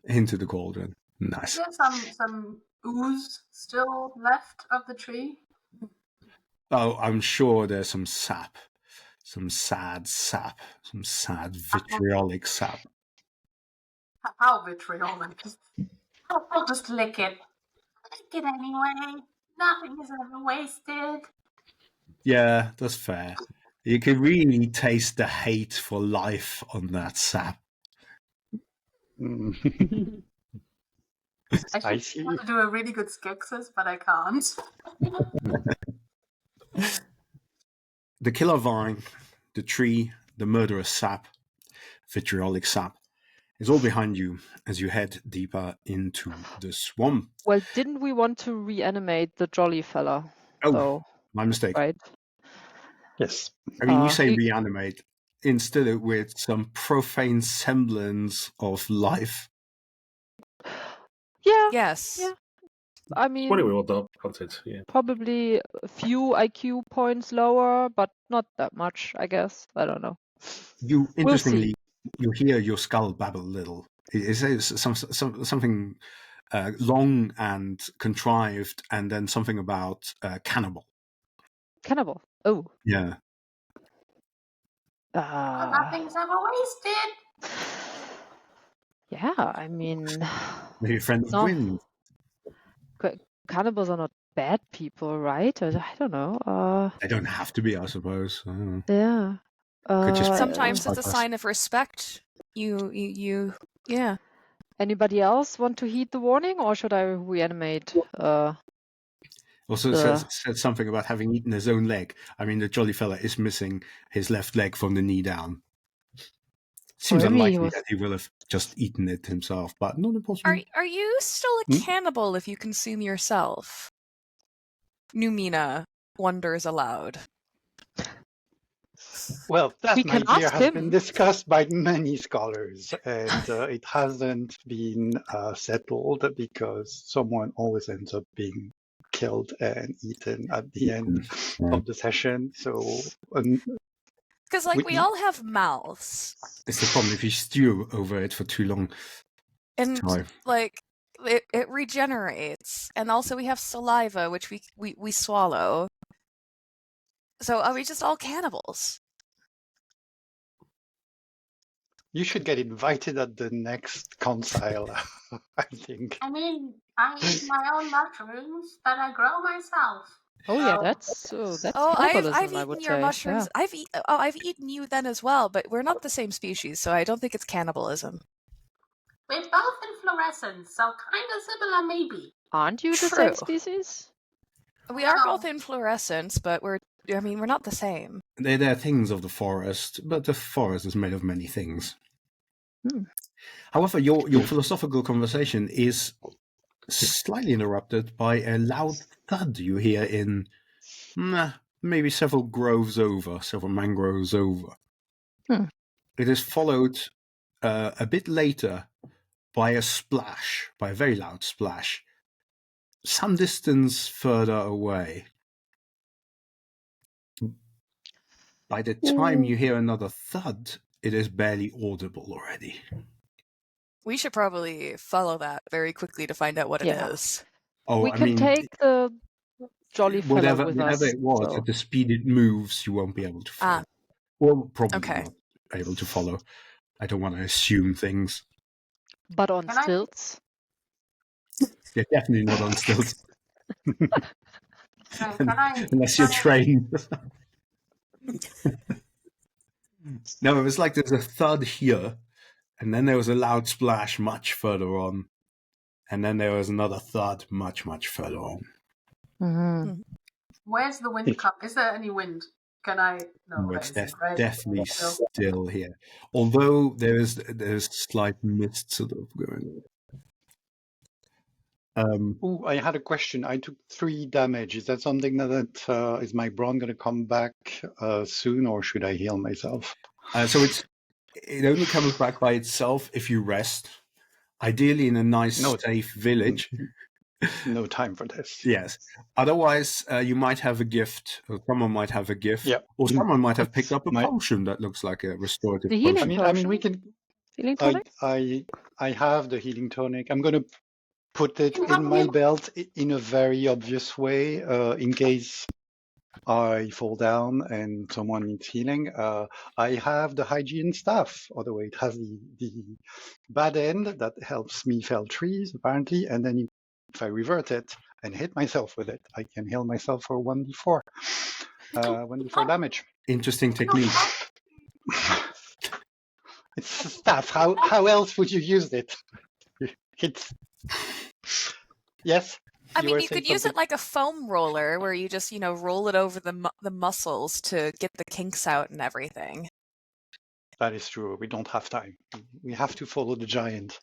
Into the cauldron. Nice. Is there some ooze still left of the tree? Oh, I'm sure there's some sap. Some sad sap. Some sad vitriolic sap. How vitriolic? I'll just lick it. Lick it anyway. Nothing is ever wasted. Yeah, that's fair. You can really taste the hate for life on that sap. I should want to do a really good Skeksis, but I can't. The killer vine, the tree, the murderous sap, vitriolic sap, is all behind you as you head deeper into the swamp. Well, didn't we want to reanimate the jolly fella? Oh, though, my mistake. right? Yes. I mean, you say reanimate, instead of with some profane semblance of life. Yeah. Yes. Yeah. I mean, What do we wanted? Yeah. probably a few IQ points lower, but not that much, I guess. I don't know. You interestingly, you hear your skull babble a little. It says something long and contrived, and then something about cannibal. Cannibal. Oh. Yeah. Nothing's ever wasted. Yeah, I mean, Maybe friend of wind. Cannibals are not bad people, right? I don't know. They don't have to be, I suppose. I don't know. Yeah. Sometimes it's a sign of respect. Yeah. Anybody else want to heed the warning, or should I reanimate? Also said something about having eaten his own leg. I mean, the jolly fella is missing his left leg from the knee down. Seems unlikely that he will have just eaten it himself, but not impossible. Are you still a cannibal if you consume yourself? Numina wonders aloud. Well, that idea has been discussed by many scholars, and it hasn't been settled because someone always ends up being killed and eaten at the end of the session. So, because we all have mouths. It's the problem if you stew over it for too long. And it regenerates, and also we have saliva, which we swallow. So are we just all cannibals? You should get invited at the next concile, I think. I mean, I eat my own mushrooms that I grow myself. Oh yeah, that's cannibalism, I've I eaten would your say. mushrooms. Yeah. I've eaten you then as well, but we're not the same species, so I don't think it's cannibalism. We're both inflorescent, so kind of similar, maybe. Aren't you the same species? We are both inflorescents, but we're not the same. They're things of the forest, but the forest is made of many things. However, your philosophical conversation is slightly interrupted by a loud thud you hear in maybe several mangroves over. It is followed a bit later by a splash, by a very loud splash, some distance further away. By the time you hear another thud, it is barely audible already. We should probably follow that very quickly to find out what it is. Oh, we can take the jolly fella with us. Whatever it was, at the speed it moves, you won't be able to follow. Well, probably not able to follow. I don't want to assume things. But on stilts? Yeah, definitely not on stilts. Unless you're trained. No, it was like there's a thud here, and then there was a loud splash much further on, and then there was another thud much, much further on. Mm-hmm. Where's the wind come? Is there any wind? Can I? No, it's definitely still here. Although there's slight mist sort of going on. Ooh, I had a question. I took 3 damage. Is that something that is my brawn going to come back soon, or should I heal myself? So it only comes back by itself if you rest. Ideally in a nice, safe village. No time for this. Yes. Otherwise, you might have a gift, or someone might have a gift, Yeah. or someone might have picked up a My- potion that looks like a restorative The healing potion. I mean, we can. Healing tonic? I have the healing tonic. I'm going to put it Can you in help my me? belt in a very obvious way, in case I fall down and someone needs healing. I have the hygiene staff, or the way it has the bad end that helps me fell trees, apparently, and then if I revert it and hit myself with it, I can heal myself for 1d4. 1d4 damage. Interesting technique. It's a staff. How else would you use it? It's yes. I mean, were you saying could use it something? like a foam roller where you just, roll it over the muscles to get the kinks out and everything. That is true. We don't have time. We have to follow the giant.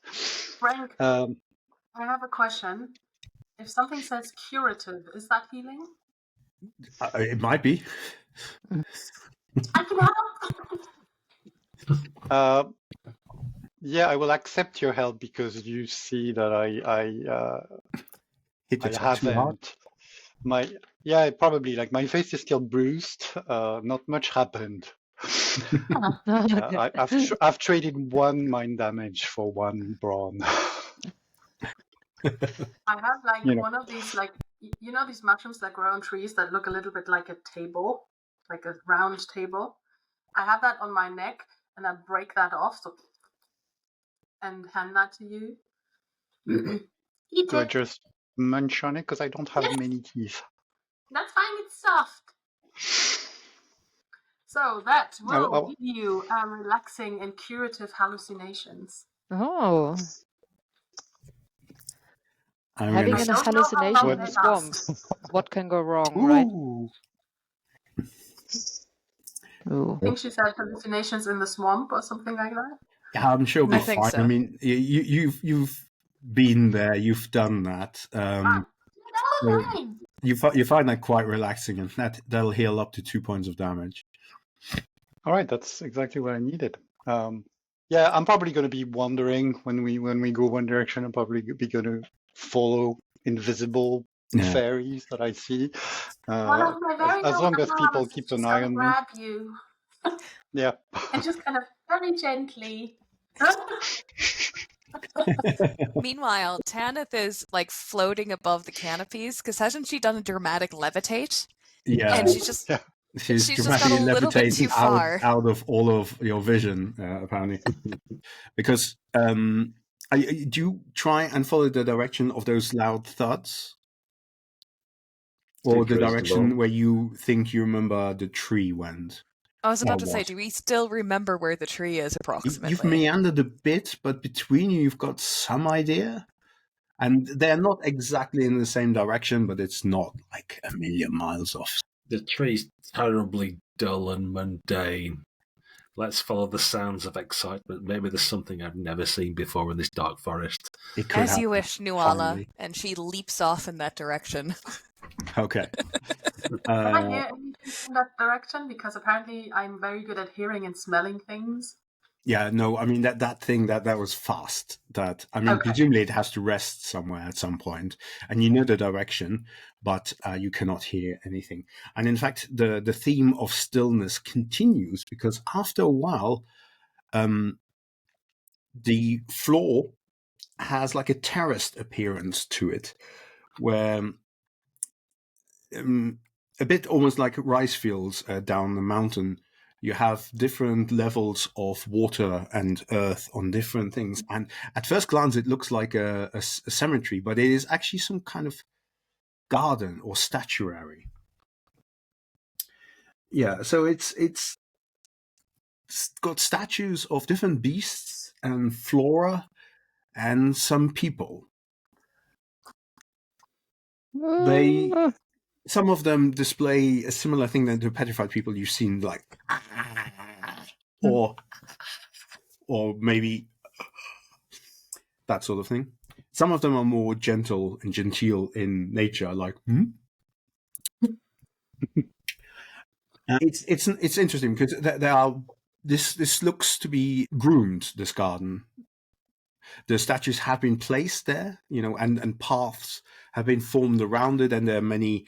Frank, I I have a question. If something says curative, is that healing? It might be. I can help. Yeah, I will accept your help because you see that Hit I yourself too hard. haven't. Probably like my face is still bruised. Not much happened. Okay. I've traded 1 mind damage for 1 brawn. I have like You know. one of these, like, these mushrooms that grow on trees that look a little bit like a table, like a round table. I have that on my neck, and I break that off and hand that to you. Eat Do I it. just munch on it because I don't have Yes. many teeth? That's fine. It's soft. So that will Oh, give you relaxing and curative hallucinations. Oh, I having mean, an don't know how hallucination long in the they swamp. last. What can go wrong, right? Ooh. Ooh. I think she said hallucinations in the swamp or something like that. yeah, I'm sure we'll I be think fine. so. I mean, you've been there, you've done that. No, So fine. you find that quite relaxing, and that'll heal up to 2 points of damage. All right, that's exactly what I needed. Yeah, I'm probably going to be wandering when we go one direction. I'm probably be going to follow invisible Yeah. fairies that I see. One of my very As long as people arms keep is an just eye gonna on me. grab you Yeah. and just kind of very gently. Meanwhile, Tanith is like floating above the canopies because hasn't she done a dramatic levitate? Yeah. And she's just Yeah. She's just gone a dramatically little bit too levitating far. out of all of your vision, apparently. Because do you try and follow the direction of those loud thuds? Or the direction where you think you remember the tree went? I was about to say, was. do we still remember where the tree is approximately? You've meandered a bit, but between you've got some idea. And they're not exactly in the same direction, but it's not like a million miles off. The tree's terribly dull and mundane. Let's follow the sounds of excitement. Maybe there's something I've never seen before in this dark forest. It could As you happen, wish, Nuala. finally. And she leaps off in that direction. Okay. Can I hear anything in that direction? Because apparently I'm very good at hearing and smelling things. Yeah, no, I mean that thing that was fast. Okay. Presumably it has to rest somewhere at some point, and you know the direction, but you cannot hear anything. And in fact, the theme of stillness continues because after a while, the floor has like a terraced appearance to it, where a bit almost like rice fields down the mountain. You have different levels of water and earth on different things. And at first glance, it looks like a cemetery, but it is actually some kind of garden or statuary. Yeah, so it's got statues of different beasts and flora and some people. Some of them display a similar thing than the petrified people you've seen, like, or maybe that sort of thing. Some of them are more gentle and genteel in nature, like it's interesting because there are this looks to be groomed, this garden. The statues have been placed there, and paths have been formed around it, and there are many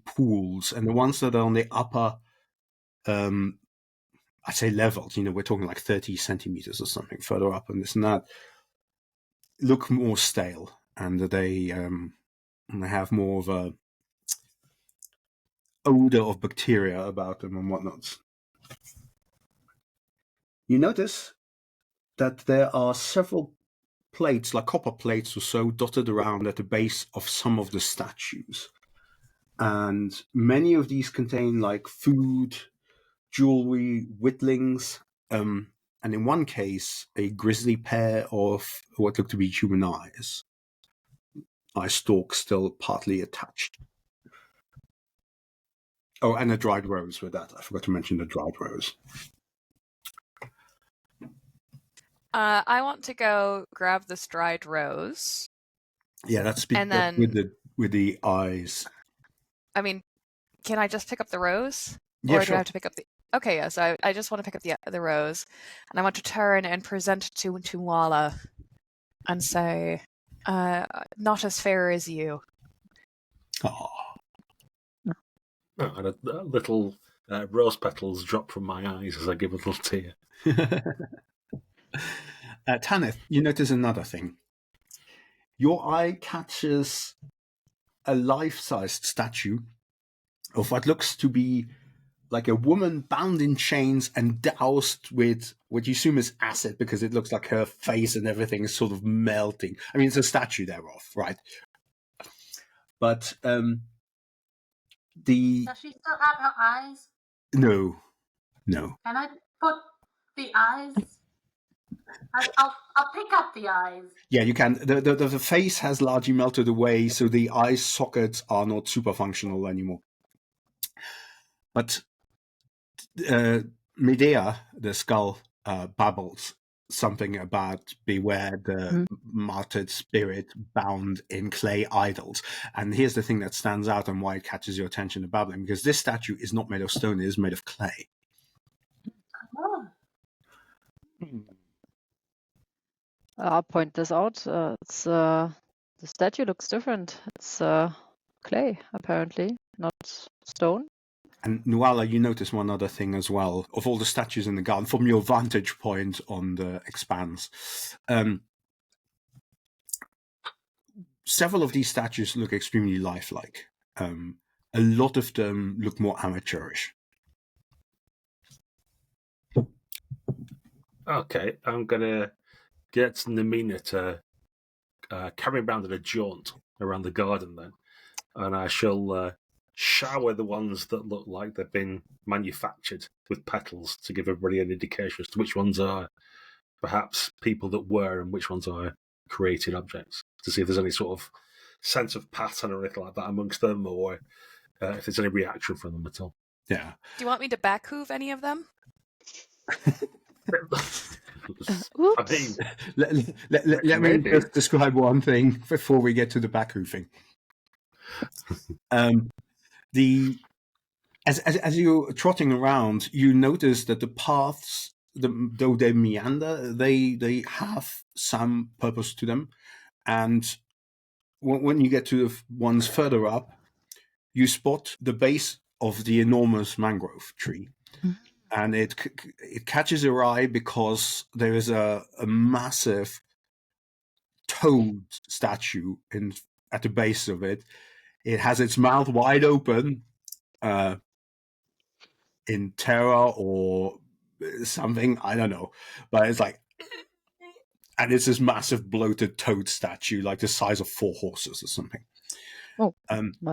pools, and the ones that are on the upper I'd say levels, we're talking like 30 centimeters or something further up and this and that, look more stale, and they have more of a odor of bacteria about them and whatnot. You notice that there are several plates, like copper plates or so, dotted around at the base of some of the statues. And many of these contain like food, jewelry, whittlings, and in one case, a grisly pair of what look to be human eyes. Eye stalks still partly attached. Oh, and a dried rose with that. I forgot to mention the dried rose. I want to go grab this dried rose. Yeah, that's with the eyes. I mean, can I just pick up the rose? Yeah, or sure. do I have to pick up the... Okay, yeah, so I just want to pick up the rose, and I want to turn and present it to Wala and say, not as fair as you. Oh. And a little rose petals drop from my eyes as I give a little tear. Tanith, you notice another thing. Your eye catches a life-sized statue of what looks to be like a woman bound in chains and doused with what you assume is acid, because it looks like her face and everything is sort of melting. I mean, it's a statue thereof, right? But Does she still have her eyes? No. Can I put the eyes? I'll pick up the eyes. Yeah, you can. The face has largely melted away, so the eye sockets are not super functional anymore. But Medea, the skull, babbles something about beware the martyred spirit bound in clay idols. And here's the thing that stands out and why it catches your attention to babbling, because this statue is not made of stone, it is made of clay. Oh. I'll point this out. It's the statue looks different. It's clay, apparently, not stone. And Nuala, you notice one other thing as well. Of all the statues in the garden, from your vantage point on the expanse, several of these statues look extremely lifelike. A lot of them look more amateurish. Okay, I'm going to get Namina to carry around in a jaunt around the garden then. And I shall shower the ones that look like they've been manufactured with petals to give everybody an indication as to which ones are perhaps people that were and which ones are created objects, to see if there's any sort of sense of pattern or anything like that amongst them, or if there's any reaction from them at all. Yeah. Do you want me to back hoof any of them? I mean, let me just describe one thing before we get to the back hoofing. As you're trotting around, you notice that the paths, though they meander, they have some purpose to them. And when you get to the ones further up, you spot the base of the enormous mangrove tree. And it catches your eye because there is a massive toad statue at the base of it. It has its mouth wide open in terror or something, I don't know. But it's like, and it's this massive bloated toad statue, like the size of 4 horses or something. Oh,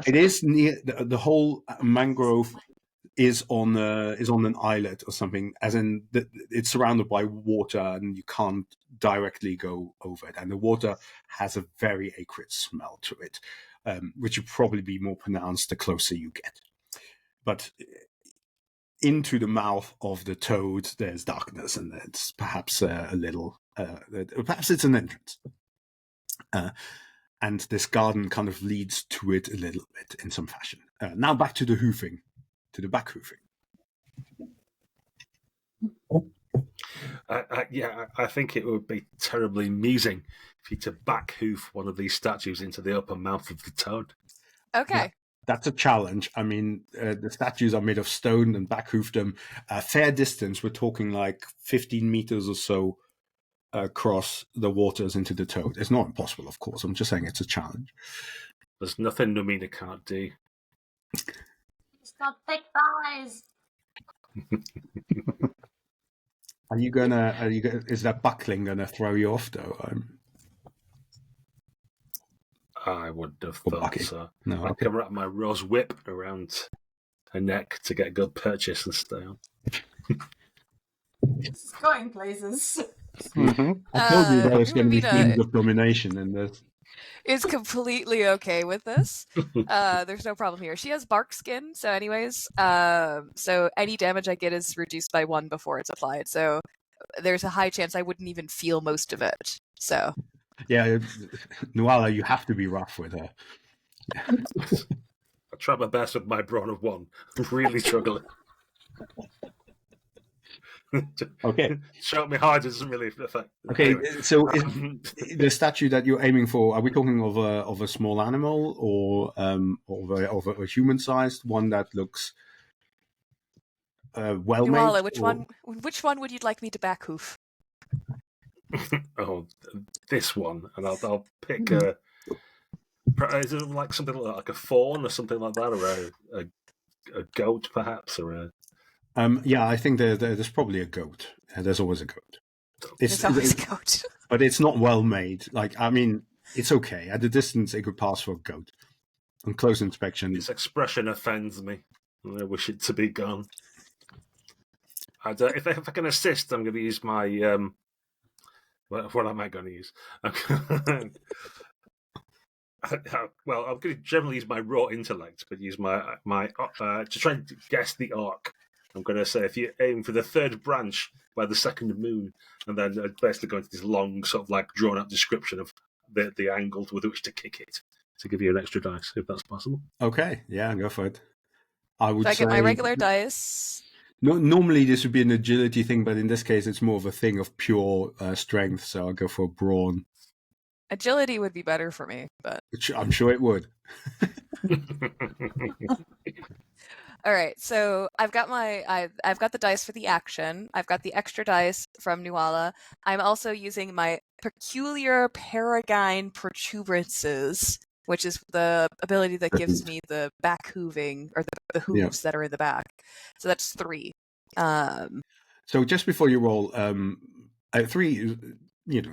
it is near the whole mangrove is on an islet or something, as in it's surrounded by water and you can't directly go over it, and the water has a very acrid smell to it, which will probably be more pronounced the closer you get. But into the mouth of the toad there's darkness, and it's perhaps a little perhaps it's an entrance. And this garden kind of leads to it a little bit in some fashion. Now back to the hoofing, to the back hoofing. I think it would be terribly amusing for you to back hoof one of these statues into the open mouth of the toad. Okay. Yeah, that's a challenge. I mean, the statues are made of stone, and back hoof them a fair distance. We're talking like 15 meters or so across the waters into the toad. It's not impossible, of course. I'm just saying it's a challenge. There's nothing Numina can't do. He's got thick thighs. Is that buckling gonna throw you off though? I wouldn't have Or thought bucking. so. No, I'd okay. come wrap my rose whip around her neck to get a good purchase and stay on. This is going places. I told you there was going to be Numina themes of domination in this. is completely okay with this. There's no problem here. She has bark skin, so anyways, so any damage I get is reduced by 1 before it's applied. So there's a high chance I wouldn't even feel most of it. So Yeah, Nuala, you have to be rough with her. I try my best with my brawn of 1. I'm really struggling. Okay. Shout me hard doesn't really affect. Okay, Anyway. so is the statue that you're aiming for, are we talking of a small animal or of a human-sized one that looks well made? Nuala, which one would you like me to back hoof? Oh, this one, and I'll pick a. Is it like something like a fawn or something like that, or a goat perhaps, or a. Yeah, I think there's probably a goat. There's always a goat. There's always a goat. But it's not well made. Like, I mean, it's okay. At a distance, it could pass for a goat. On close inspection, Its expression offends me. I wish it to be gone. If I can assist, I'm going to use my. What am I going to use? Well, I'm going to generally use my raw intellect, but use my to try and guess the arc. I'm going to say if you aim for the third branch by the second moon, and then basically go into this long, sort of like drawn out description of the angle with which to kick it to give you an extra dice, if that's possible. okay, yeah, go for it. I would I say get my regular dice. No, normally this would be an agility thing, but in this case, it's more of a thing of pure strength. So I'll go for brawn. Agility would be better for me, but Which I'm sure it would. all right. So I've got I've got the dice for the action. I've got the extra dice from Nuala. I'm also using my peculiar Paragine protuberances, which is the ability that gives me the back hooving or the hooves that are in the back. So that's 3. So just before you roll, 3,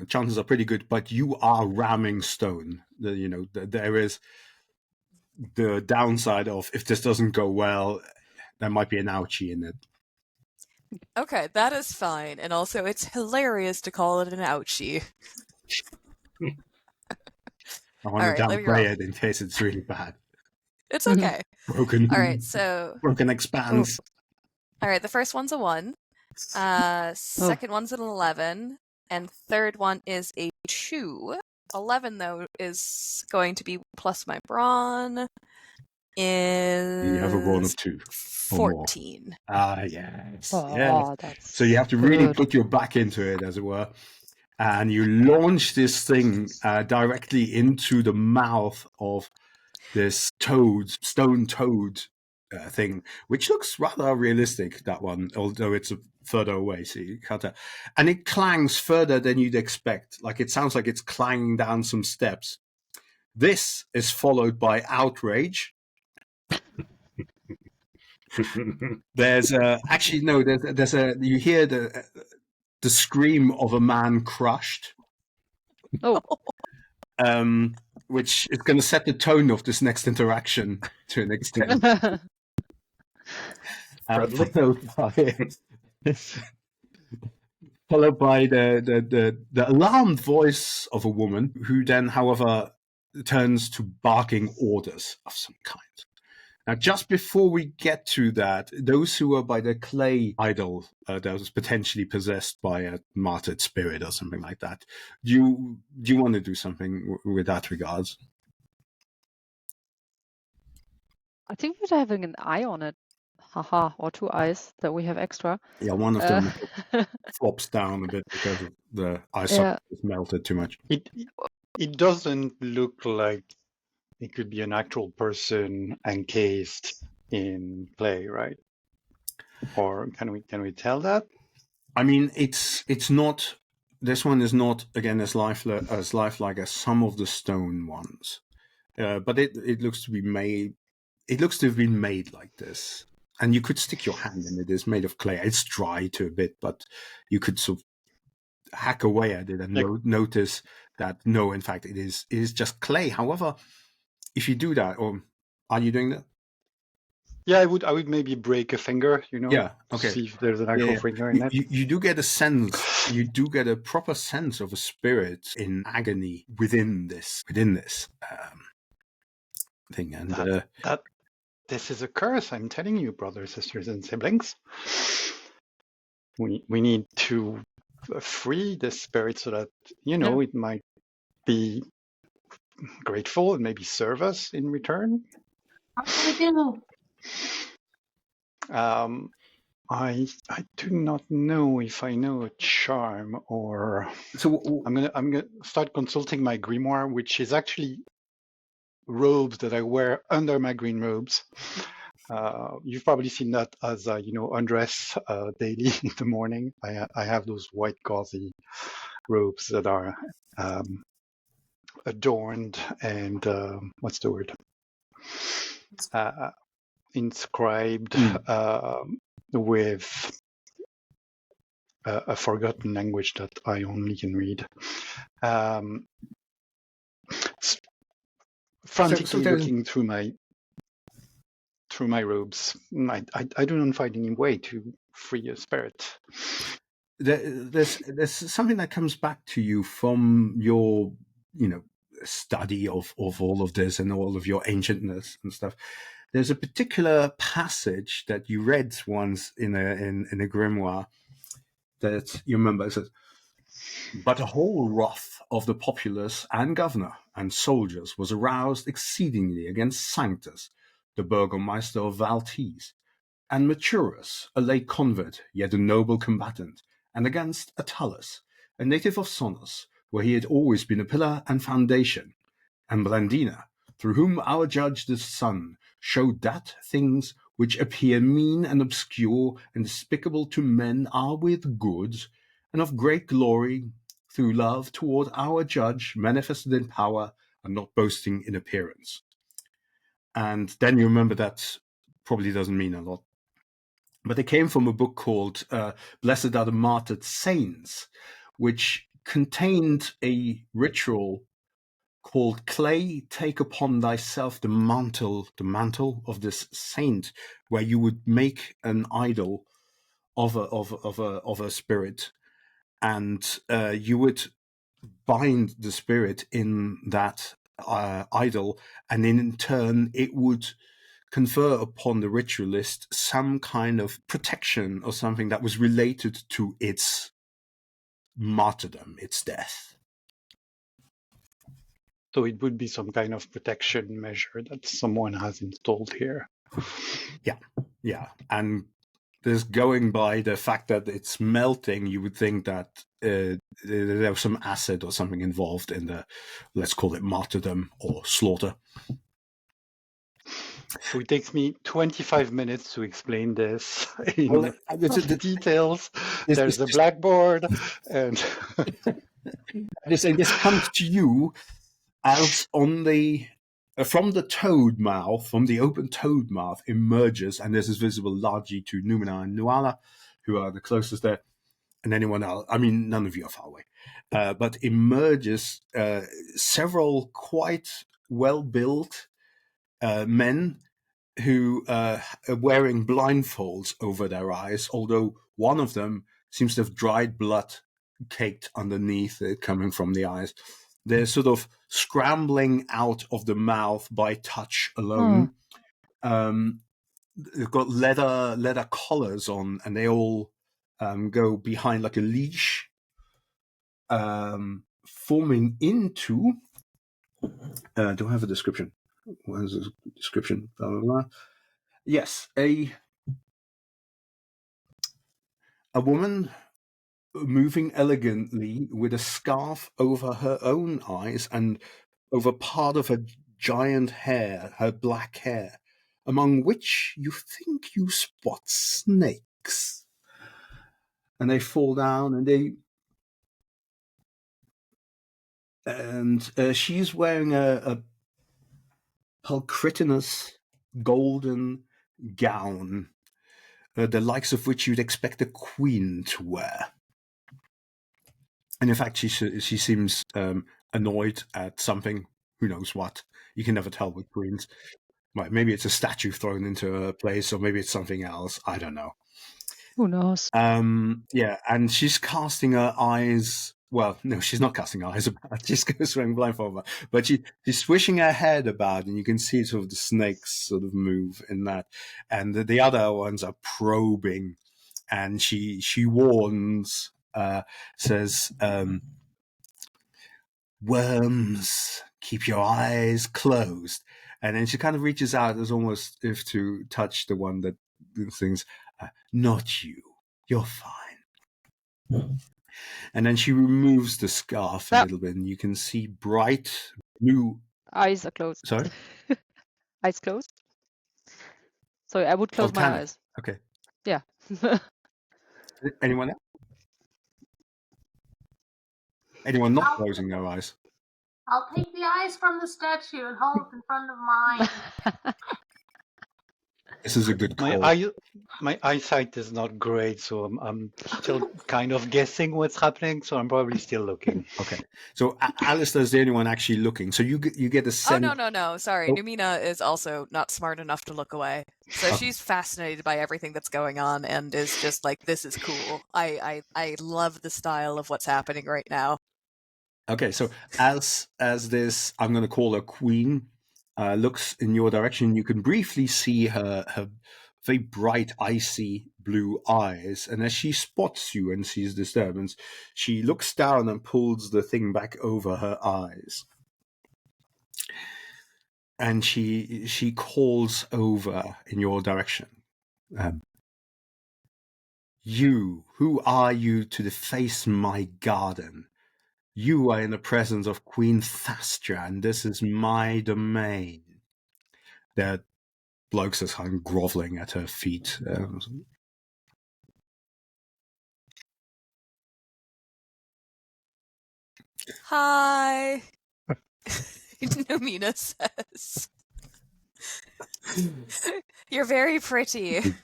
chances are pretty good, but you are ramming stone. There is the downside of if this doesn't go well, there might be an ouchie in it. Okay, that is fine. And also, it's hilarious to call it an ouchie. I want All to right, let me downplay roll. it in case it's really bad. It's okay. Broken. All right, so Broken expanse. all right, the first one's a 1. Second one's an 11, and third one is a 2. 11 though is going to be plus my brawn. Is You have a brawn of 2. 14. Ah, yes. Oh, yes. that's So you have to really good. put your back into it, as it were. And you launch this thing directly into the mouth of this stone toad thing, which looks rather realistic, that one, although it's further away. So you cut it. And it clangs further than you'd expect. Like, it sounds like it's clanging down some steps. This is followed by outrage. There's you hear the scream of a man crushed. Oh, Which is going to set the tone of this next interaction to an extent. Followed by the alarmed voice of a woman, who then, however, turns to barking orders of some kind. Now, just before we get to that, those who are by the clay idol that was potentially possessed by a martyred spirit or something like that, do you want to do something with that regards? I think we're having an eye on it. Haha, or 2 eyes that we have extra. Yeah, one of them flops down a bit because of the eye socket is melted too much. It doesn't look like it could be an actual person encased in clay, right? Or can we tell that? I mean, it's not. This one is not again as lifelike as some of the stone ones, but it looks to be made. It looks to have been made like this, and you could stick your hand in it. It's made of clay. It's dry to a bit, but you could sort of hack away at it and notice that no, in fact, it is just clay. However, if you do that, or are you doing that? Yeah, I would maybe break a finger, Yeah, okay. See if there's an actual finger in it. You do get a sense, you do get a proper sense of a spirit in agony within this thing. And that this is a curse, I'm telling you, brothers, sisters, and siblings. We need to free this spirit so that, it might be grateful and maybe serve us in return. What do we do? I do not know if I know a charm, or so I'm gonna start consulting my grimoire, which is actually robes that I wear under my green robes. You've probably seen that as undress daily in the morning. I have those white gauzy robes that are adorned and what's the word? Inscribed with a forgotten language that I only can read. Frantically looking through my robes, I do not find any way to free a spirit. There's something that comes back to you from your study of all of this and all of your ancientness and stuff. There's a particular passage that you read once in a grimoire that you remember. It says, "But a whole wrath of the populace and governor and soldiers was aroused exceedingly against Sanctus, the burgomeister of Valtese, and Maturus, a late convert, yet a noble combatant, and against Attalus, a native of Sonus, where he had always been a pillar and foundation, and Blandina, through whom our judge the sun showed that things which appear mean and obscure and despicable to men are with good, and of great glory, through love toward our judge, manifested in power, and not boasting in appearance." And then you remember that probably doesn't mean a lot. But it came from a book called Blessed Are the Martyred Saints, which contained a ritual called "Clay, take upon thyself the mantle of this saint," where you would make an idol of a spirit, and you would bind the spirit in that idol, and in turn it would confer upon the ritualist some kind of protection or something that was related to its martyrdom, its death. So it would be some kind of protection measure that someone has installed here. Yeah. And this, going by the fact that it's melting, you would think that there was some acid or something involved in the, let's call it, martyrdom or slaughter. So it takes me 25 minutes to explain this in details. There's a blackboard, and this comes to you as on the from the toad mouth, from the open toad mouth emerges, and this is visible largely to Numina and Nuala, who are the closest there, and anyone else. I mean, none of you are far away, but emerges several quite well-built men who are wearing blindfolds over their eyes, although one of them seems to have dried blood caked underneath it coming from the eyes. They're sort of scrambling out of the mouth by touch alone. they've got leather collars on, and they all go behind like a leash, forming into. Do I have a description? Where's the description? Blah, blah, blah. Yes, a woman moving elegantly with a scarf over her own eyes and over part of her giant hair, her black hair, among which you think you spot snakes. And they fall down, and she's wearing a pulchritinous golden gown, the likes of which you'd expect a queen to wear. And in fact, she seems annoyed at something. Who knows what? You can never tell with queens. Right, maybe it's a statue thrown into a place, or maybe it's something else. I don't know. Who knows? Yeah, and she's casting her eyes. Well, no, she's not casting her eyes about. She's wearing blindfold, but she's swishing her head about, and you can see sort of the snakes sort of move in that, and the other ones are probing, and she warns, says, "Worms, keep your eyes closed." And then she kind of reaches out as almost if to touch the one that thinks, "Not you. You're fine." And then she removes the scarf a little bit, and you can see bright blue. Eyes are closed. Sorry? Eyes closed. Sorry, I would close my Tanith. eyes. Okay. Yeah. Anyone else? Anyone not closing their eyes? I'll take the eyes from the statue and hold it in front of mine. This is a good call. My eyesight is not great, so I'm still kind of guessing what's happening, so I'm probably still looking. Okay. So Alistair's the only one actually looking. So you get a sense. Oh, no. Sorry. Numina is also not smart enough to look away. So she's fascinated by everything that's going on and is just like, this is cool. I love the style of what's happening right now. Okay, so as this, I'm going to call her queen, looks in your direction, you can briefly see her very bright, icy blue eyes. And as she spots you and sees disturbance, she looks down and pulls the thing back over her eyes. And she calls over in your direction. You, who are you to deface my garden? You are in the presence of Queen Thastra, and this is my domain. The blokes are kind of groveling at her feet. Hi, Numina says. You're very pretty.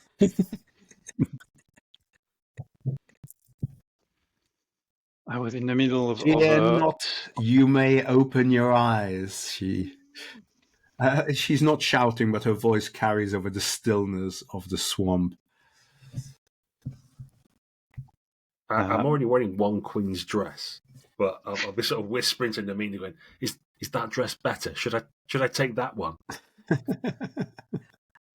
I was in the middle of... You may open your eyes. She's not shouting, but her voice carries over the stillness of the swamp. I'm already wearing one queen's dress, but I'll be sort of whispering to Namina, going, "Is that dress better? Should I take that one?"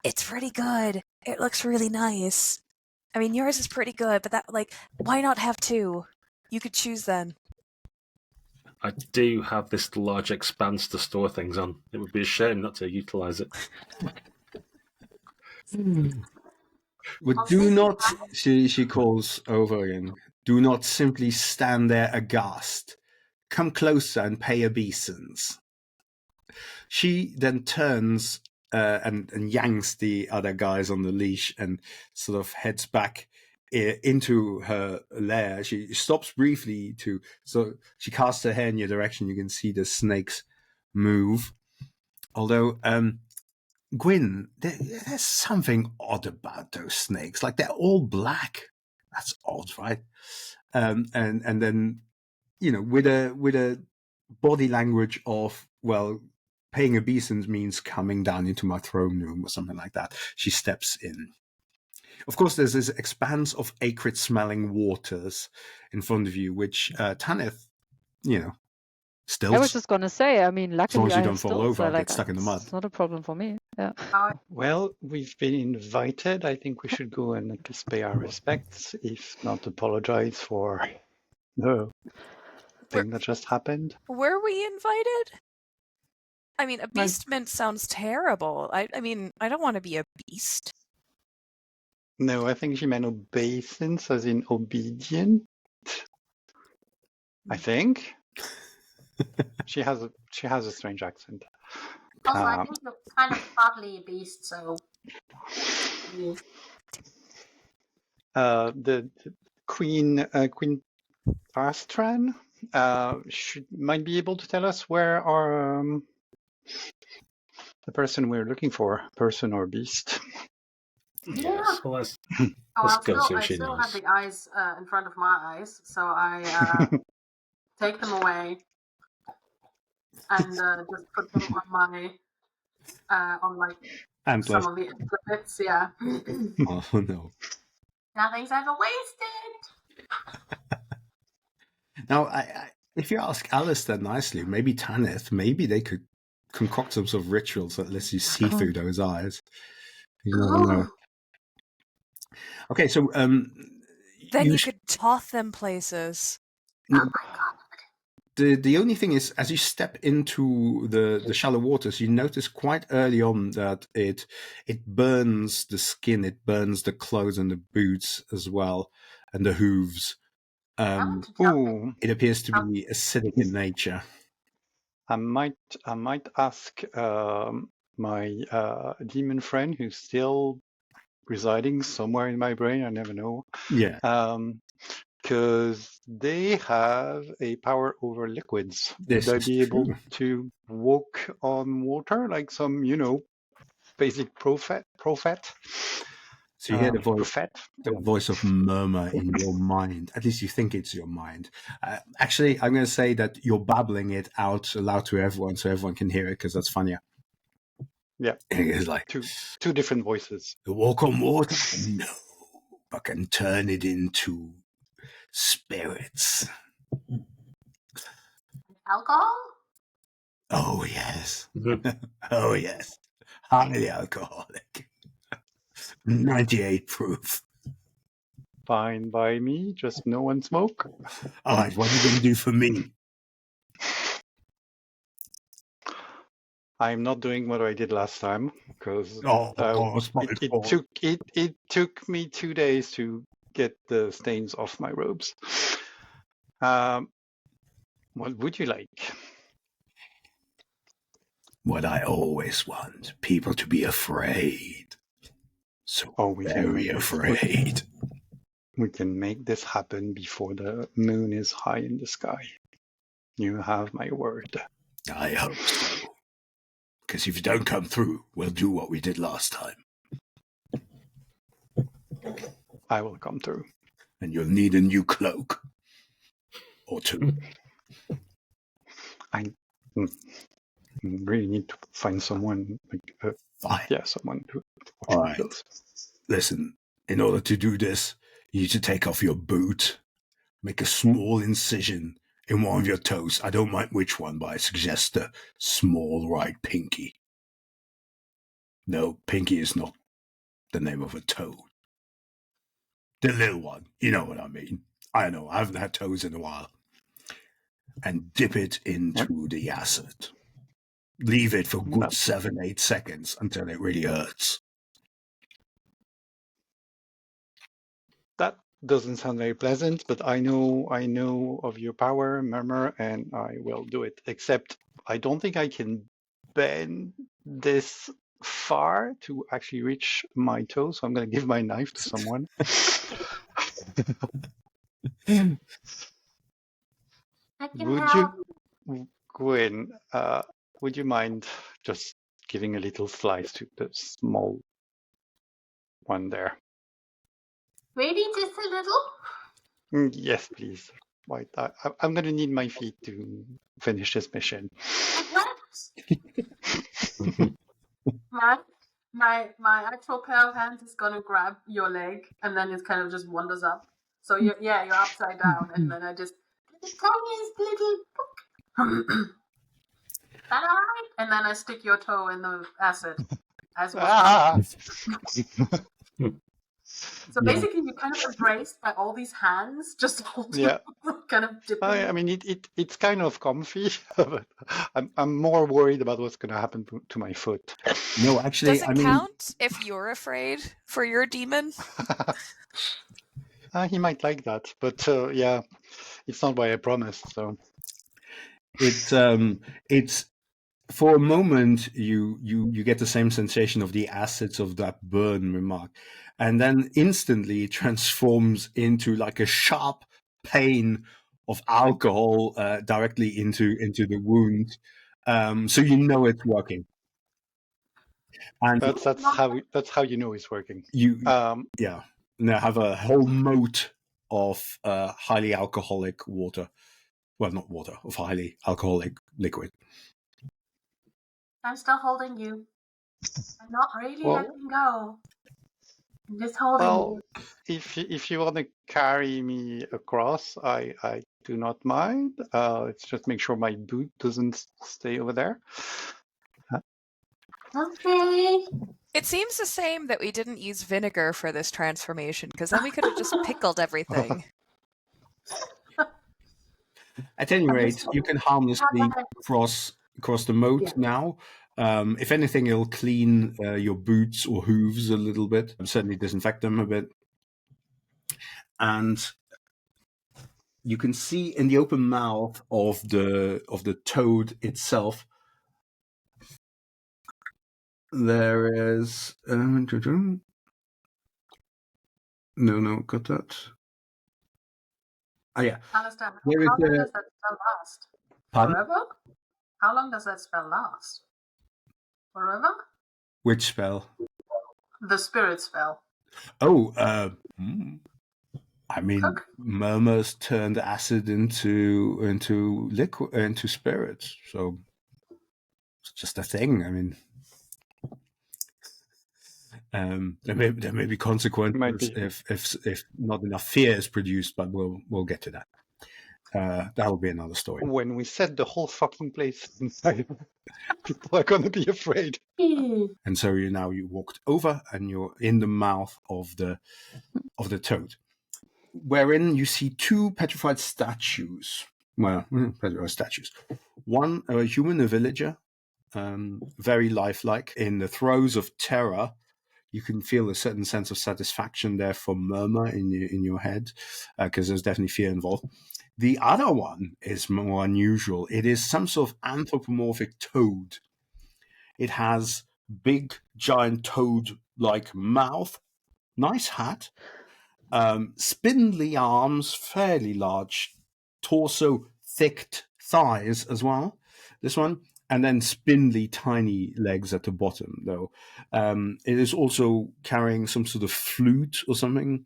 It's pretty good. It looks really nice. I mean, yours is pretty good, but why not have two? You could choose then. I do have this large expanse to store things on. It would be a shame not to utilize it. But do not, she calls over again, do not simply stand there aghast. Come closer and pay obeisance. She then turns and yanks the other guys on the leash and sort of heads back into her lair. She stops briefly so she casts her hair in your direction. You can see the snakes move. Although, Gwyn, there's something odd about those snakes. Like, they're all black. That's odd, right? And then, with a body language of, well, paying obeisance means coming down into my throne room or something like that. She steps in. Of course, there's this expanse of acrid-smelling waters in front of you, which Tanith, Stilts. I was just gonna say, I mean, As long luckily as you I don't have fall stilts, over so or get like stuck in the mud. it's not a problem for me. Yeah. Well, we've been invited. I think we should go and at least pay our respects, if not apologize for the thing that just happened. Were we invited? I mean, a Well- beastment sounds terrible. I mean, I don't want to be a beast. No, I think she meant obeisance, as in obedient. I think. She has a strange accent. Also, I think you're kind of partly a beast, so. The Queen Astran might be able to tell us where our the person we're looking for, person or beast. Yeah. So let's Oh, go see what I she still knows. have the eyes in front of my eyes, so I take them away and just put them on my on like And some of the implants. Yeah. oh no. Nothing's ever wasted. Now, if you ask Alistair nicely, maybe Tanith, maybe they could concoct some sort of rituals that lets you see through those eyes. You never know. Okay, so Then you sh- could toss them places. Oh my god. the only thing is, as you step into the shallow waters, you notice quite early on that it burns the skin, it burns the clothes and the boots as well, and the hooves. Ooh, It appears to be acidic in nature. I might ask my demon friend who's still residing somewhere in my brain. I never know. Yeah. Because they have a power over liquids. This Would I is be able true. to walk on water like some, basic prophet? So you hear the voice of murmur in your mind. At least you think it's your mind. Actually, I'm going to say that you're babbling it out aloud to everyone, so everyone can hear it, because that's funnier. Yeah, It's like two different voices. the walk on water. No, I can turn it into spirits. Alcohol? Oh yes, oh yes, highly alcoholic. 98 proof. Fine by me, just no one smoke. All right, what are you going to do for me? I'm not doing what I did last time because it took me 2 days to get the stains off my robes. What would you like? What I always want, people to be afraid. So very afraid. We can make this happen before the moon is high in the sky. You have my word. I hope so. Because if you don't come through, we'll do what we did last time. I will come through. And you'll need a new cloak. Or two. I really need to find someone. Fine. Yeah, someone to watch All my right. clothes. Listen, in order to do this, you need to take off your boot, make a small incision in one of your toes. I don't mind which one, but I suggest the small right pinky. No, pinky is not the name of a toe. The little one, you know what I mean. I know, I haven't had toes in a while. And dip it into the acid. Leave it for good 7-8 seconds until it really hurts. That doesn't sound very pleasant, but I know of your power, Murmur, and I will do it. Except I don't think I can bend this far to actually reach my toe, so I'm going to give my knife to someone. Gwen, would you mind just giving a little slice to the small one there? Maybe just a little? Yes, please. Wait, I'm going to need my feet to finish this mission. My actual pair of hands is gonna grab your leg, and then it kind of just wanders up. So you're upside down, and then I just the tiniest little. That all right? And then I stick your toe in the acid. As was Ah! So basically, you're kind of embraced by all these hands, just holding, Yeah. kind of dipping. I mean, it's kind of comfy, but I'm more worried about what's going to happen to my foot. No, actually, Does it count if you're afraid for your demon? He might like that, but yeah, it's not what I promised. So it's for a moment you get the same sensation of the acids of that burn remark, and then instantly it transforms into like a sharp pain of alcohol directly into the wound. So you know it's working, and that's how you know it's working. you now have a whole moat of highly alcoholic water. Well, not water, of highly alcoholic liquid. I'm still holding you. I'm not really letting go. I'm just holding you. If you want to carry me across, I do not mind. Let's just make sure my boot doesn't stay over there. Okay. It seems the same that we didn't use vinegar for this transformation, because then we could have just pickled everything. At any rate, you can harmlessly cross the moat now. If anything, it'll clean your boots or hooves a little bit, and certainly disinfect them a bit. And you can see in the open mouth of the toad itself, there is no, got that. Oh yeah. Alistair, how long does that spell last? Pardon? Forever? How long does that spell last? Forever? Which spell? The spirit spell. Oh, I mean, murmurs turned acid into liquid, into spirits. So it's just a thing. I mean, there may be consequences if not enough fear is produced, but we'll get to that. That'll be another story. When we set the whole fucking place inside, people are going to be afraid. And so you walked over, and you're in the mouth of the toad, wherein you see two petrified statues. Well, petrified statues. One, a human, a villager, very lifelike. In the throes of terror, you can feel a certain sense of satisfaction there from murmur in your head, because there's definitely fear involved. The other one is more unusual. It is some sort of anthropomorphic toad. It has big, giant toad-like mouth, nice hat, spindly arms, fairly large torso, thick thighs as well. This one, and then spindly, tiny legs at the bottom, though. It is also carrying some sort of flute or something.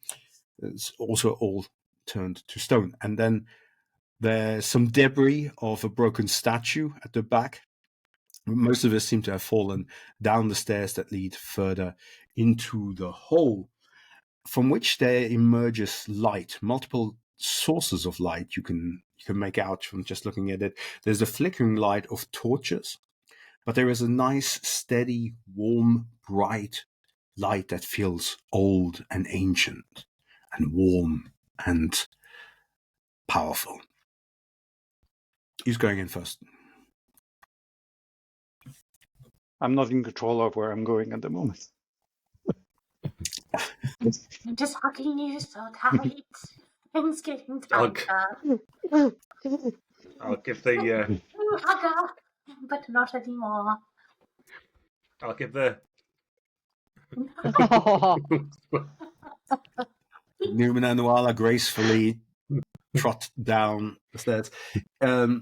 It's also all turned to stone. And then there's some debris of a broken statue at the back. Most of it seem to have fallen down the stairs that lead further into the hole, from which there emerges light, multiple sources of light you can make out from just looking at it. There's the flickering light of torches, but there is a nice, steady, warm, bright light that feels old and ancient and warm and powerful. Who's going in first? I'm not in control of where I'm going at the moment. I'm just hugging you so tight. Things getting tighter. I'll give the Hugger, but not anymore. I'll give the Newman and Nuala gracefully trot down the stairs. There's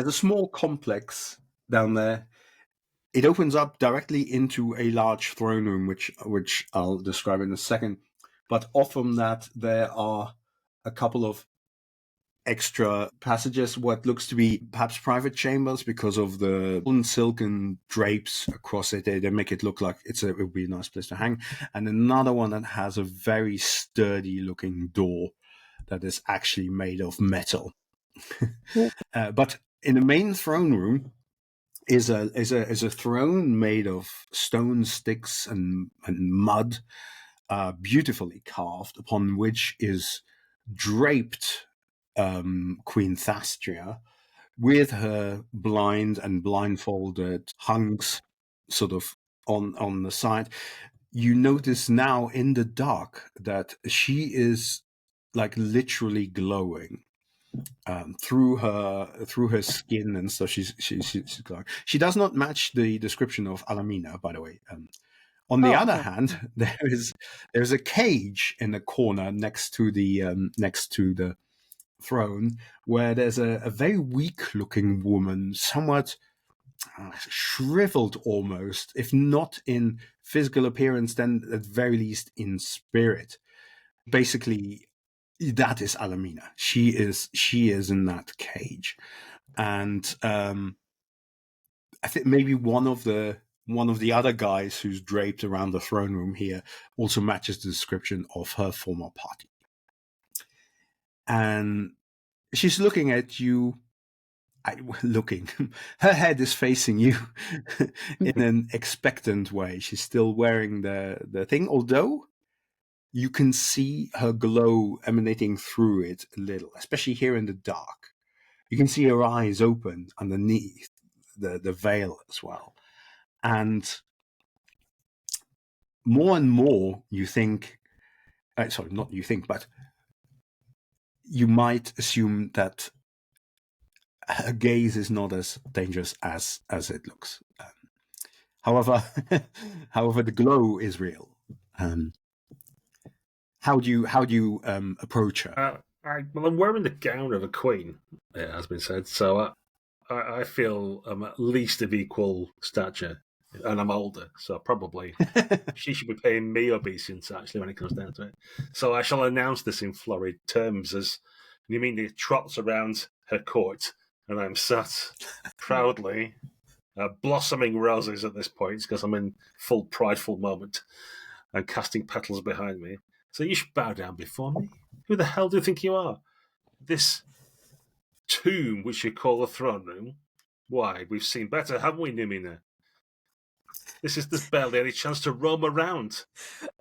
a small complex down there. It opens up directly into a large throne room, which I'll describe in a second. But off from that, there are a couple of extra passages, what looks to be perhaps private chambers because of the silken drapes across it. They make it look like it would be a nice place to hang. And another one that has a very sturdy looking door that is actually made of metal. But in the main throne room is a throne made of stone, sticks, and mud, beautifully carved, upon which is draped Queen Thastria with her blind and blindfolded hunks sort of on the side. You notice now in the dark that she is like literally glowing through her skin and stuff. She's glowing. She does not match the description of Alamina, by the way. On the other hand, there's a cage in the corner next to the throne, where there's a very weak-looking woman, somewhat shriveled almost, if not in physical appearance, then at the very least in spirit. Basically, that is Alamina. She is in that cage, and I think maybe one of the other guys who's draped around the throne room here also matches the description of her former party. And she's looking at you. Her head is facing you in an expectant way. She's still wearing the thing, although you can see her glow emanating through it a little, especially here in the dark. You can see her eyes open underneath the veil as well. And more you think, sorry, not you think, but you might assume that her gaze is not as dangerous as it looks. However, the glow is real. How do you approach her? Well, I'm wearing the gown of a queen, it has been said, so I feel I'm at least of equal stature, and I'm older, so probably she should be paying me obeisance, actually, when it comes down to it. So I shall announce this in florid terms as Numina trots around her court, and I'm sat proudly, blossoming roses at this point, because I'm in full prideful moment, and casting petals behind me. So you should bow down before me. Who the hell do you think you are? This tomb, which you call the throne room? Why, we've seen better, haven't we, Numina? There's barely any chance to roam around.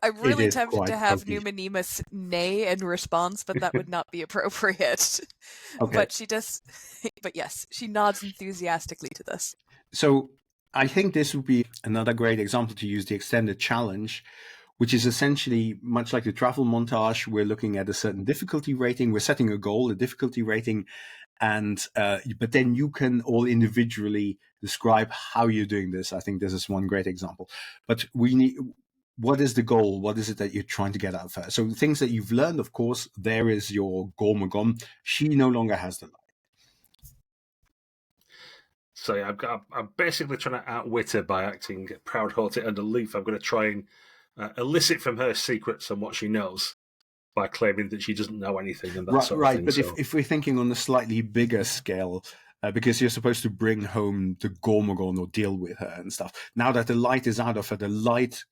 I'm really tempted to have pokey. Numinimus neigh in response, but that would not be appropriate. Okay. But she does. But yes, she nods enthusiastically to this. So I think this would be another great example to use the extended challenge, which is essentially much like the travel montage. We're looking at a certain difficulty rating. We're setting a goal, a difficulty rating, and but then you can all individually describe how you're doing this. I think this is one great example. But what is the goal? What is it that you're trying to get out of her? So the things that you've learned, of course, there is your Gormagon. She no longer has the light. So yeah, I'm basically trying to outwit her by acting proud, haughty, and aloof. I'm going to try and elicit from her secrets and what she knows by claiming that she doesn't know anything and that sort of thing. But if we're thinking on a slightly bigger scale, because you're supposed to bring home the Gormagon or deal with her and stuff, now that the light is out of her, the light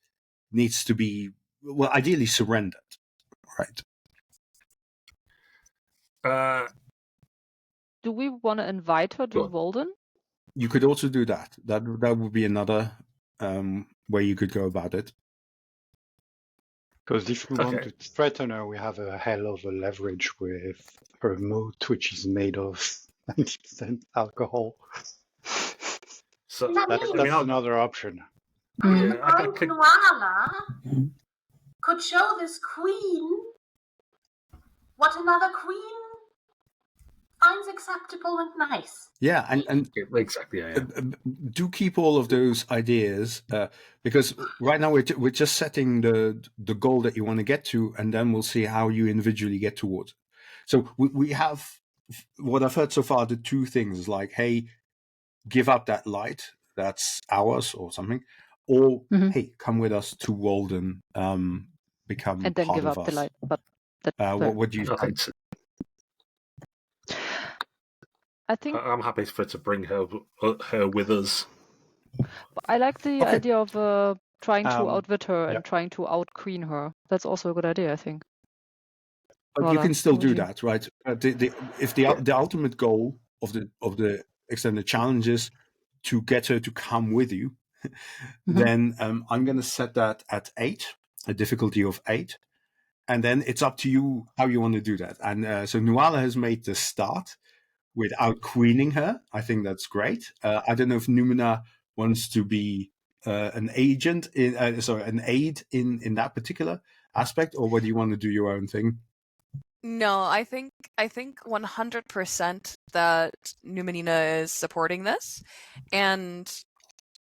needs to be, well, ideally surrendered, right? Do we want to invite her to Wolden? You could also do that. That would be another way you could go about it. Because if we want to threaten her, we have a hell of a leverage with her moat, which is made of 90% alcohol. So that's another option. Nuala could show this queen what another queen finds acceptable and nice. Yeah, and exactly. Yeah. Do keep all of those ideas because right now we're just setting the goal that you want to get to, and then we'll see how you individually get towards it. So we have what I've heard so far. The two things like, hey, give up that light, that's ours or something, or hey, come with us to Wolden, become and then part give of up us. the light. But what do you think? I think I'm happy for to bring her with us. I like the idea of trying to outwit her and trying to out-queen her. That's also a good idea, I think. But you can still do that, right? If the ultimate goal of the extended challenge is to get her to come with you, then I'm going to set that at 8, a difficulty of 8, and then it's up to you how you want to do that. And so Nuala has made the start without queening her. I think that's great. I don't know if Numina wants to be an agent an aid in that particular aspect, or whether you want to do your own thing. No, I think 100% that Numenina is supporting this, and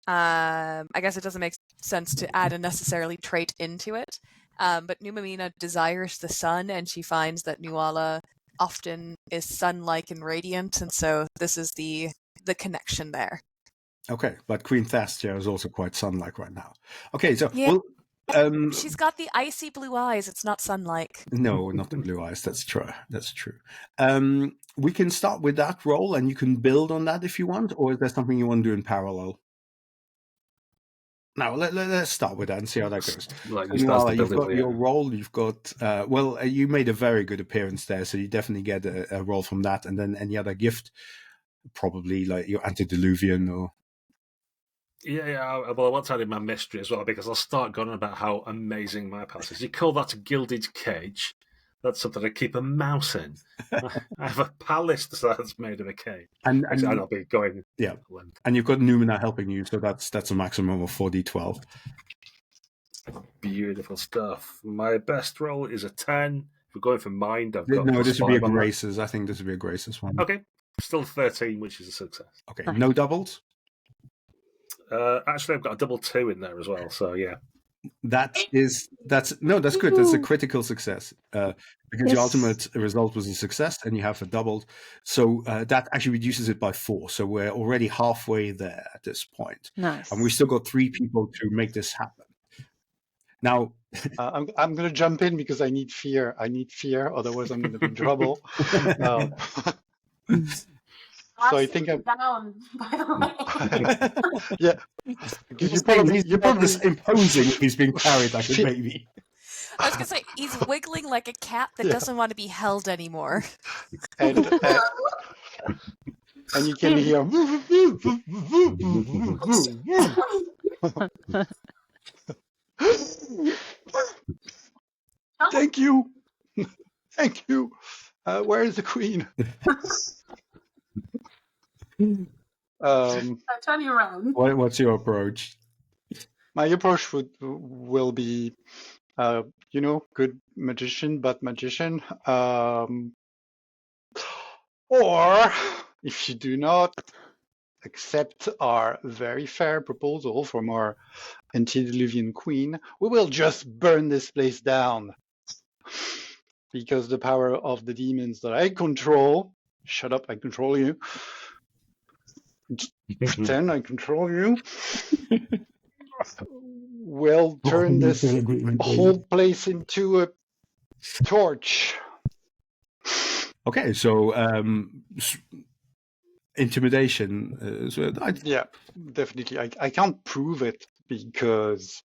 I guess it doesn't make sense to add a necessarily trait into it. But Numenina desires the sun, and she finds that Nuala often is sun-like and radiant, and so this is the connection there. Okay, but Queen Thastia is also quite sun-like right now. Okay, so yeah. She's got the icy blue eyes. It's not sun-like. No, not the blue eyes. That's true. That's true. We can start with that roll, and you can build on that if you want, or is there something you want to do in parallel? Now, let's start with that and see how that goes. You've got your roll. You've got you made a very good appearance there, so you definitely get a roll from that, and then any other gift, probably like your antediluvian or. Yeah. Well, I want to add in my mystery as well, because I'll start going on about how amazing my palace is. You call that a gilded cage? That's something I keep a mouse in. I have a palace that's made of a cage. And I'll be going. Yeah. And you've got Numina helping you, so that's a maximum of 4d12. Beautiful stuff. My best roll is a 10. If we're going for mind, I've got. No, this would be a graces. I think this would be a graces one. Okay. Still 13, which is a success. Okay. No doubles? Actually, I've got a double 2 in there as well, so yeah. That's good. That's a critical success because your ultimate result was a success, and you have a doubled. So that actually reduces it by 4. So we're already halfway there at this point. Nice. And we still got 3 people to make this happen. Now, I'm going to jump in because I need fear. Otherwise, I'm going to be in trouble. So I think I'm down. By the way, yeah. You're probably imposing if he's being carried like a baby. I was gonna say he's wiggling like a cat that doesn't want to be held anymore. And you can hear. Thank you. Thank you. Where is the queen? I turn you around. What's your approach? My approach will be, good magician, but magician. Or if you do not accept our very fair proposal from our antediluvian queen, we will just burn this place down. Because the power of the demons that I control, shut up, I control you. Pretend I control you. Will turn this whole place into a torch. Okay, so intimidation. Yeah, definitely. I can't prove it because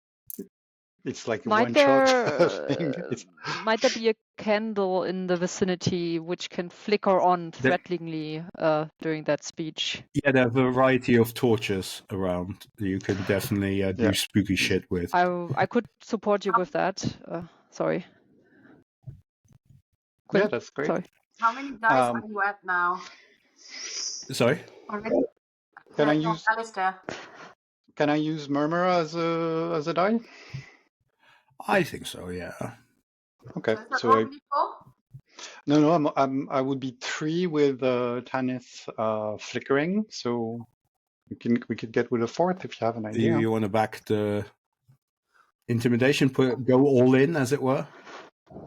it's like a one-shot thing. Might there be a candle in the vicinity which can flicker on threateningly during that speech? Yeah, there are a variety of torches around. You can definitely do spooky shit with. I could support you with that. Sorry. Yeah, that's great. Sorry. How many dice are you at now? Sorry? Can I use Alistair? Can I use Murmur as a die? I think so. Yeah. Okay. So no, I would be 3 with Tanith flickering. So we could get with a 4th if you have an idea. You want to back the intimidation? Go all in, as it were.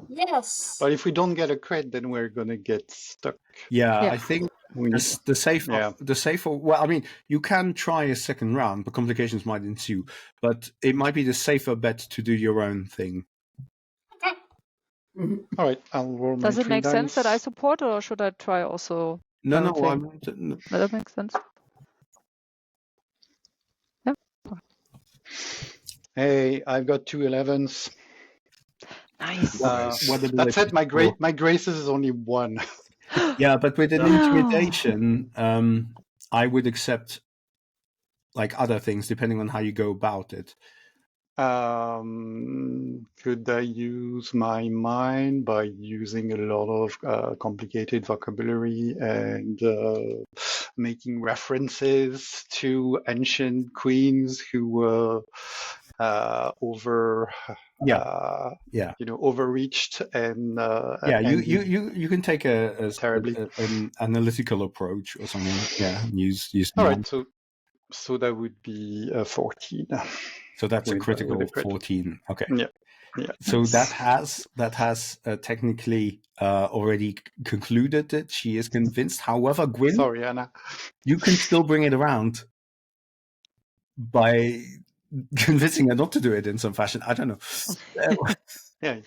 Yes. But if we don't get a crit, then we're gonna get stuck. Yeah. I think the safer. Well, I mean, you can try a second round, but complications might ensue. But it might be the safer bet to do your own thing. Okay. All right, I'll roll. Does it make dice. sense that I support, or should I try also? No. That makes sense. Yeah. Hey, I've got 2 11s. Nice. What That ability said, my for- graces is only one. Yeah, but with an No. intimidation, I would accept like other things depending on how you go about it. Could I use my mind by using a lot of complicated vocabulary and making references to ancient queens who were overreached and You can take terribly. an analytical approach or something. Yeah, and use All mind. right, so that would be 14. So that's a with critical a crit. 14. Okay. Yeah. So Nice. that has technically already concluded that she is convinced. However, Gwyn, Sorry, Anna. you can still bring it around by convincing her not to do it in some fashion. I don't know. Yeah,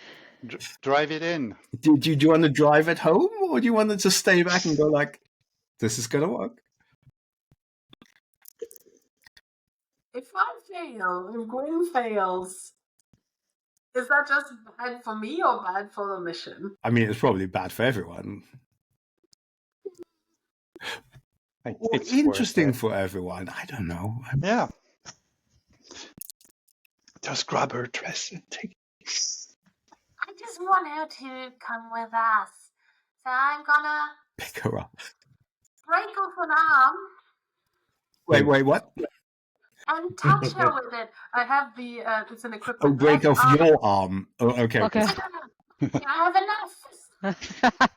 drive it in. Do you want to drive it home, or do you want to just stay back and go like, this is going to work? If I fail, if Gwyn fails, is that just bad for me or bad for the mission? I mean, it's probably bad for everyone. Or It's interesting worth it. for everyone. I don't know. Yeah. Just grab her dress and take it. I just want her to come with us. So I'm gonna Pick her up. break off an arm Wait, what? and touch her with it. I have the, it's an equipment. Oh, break left off arm. your arm. Oh, okay. Okay. I have enough.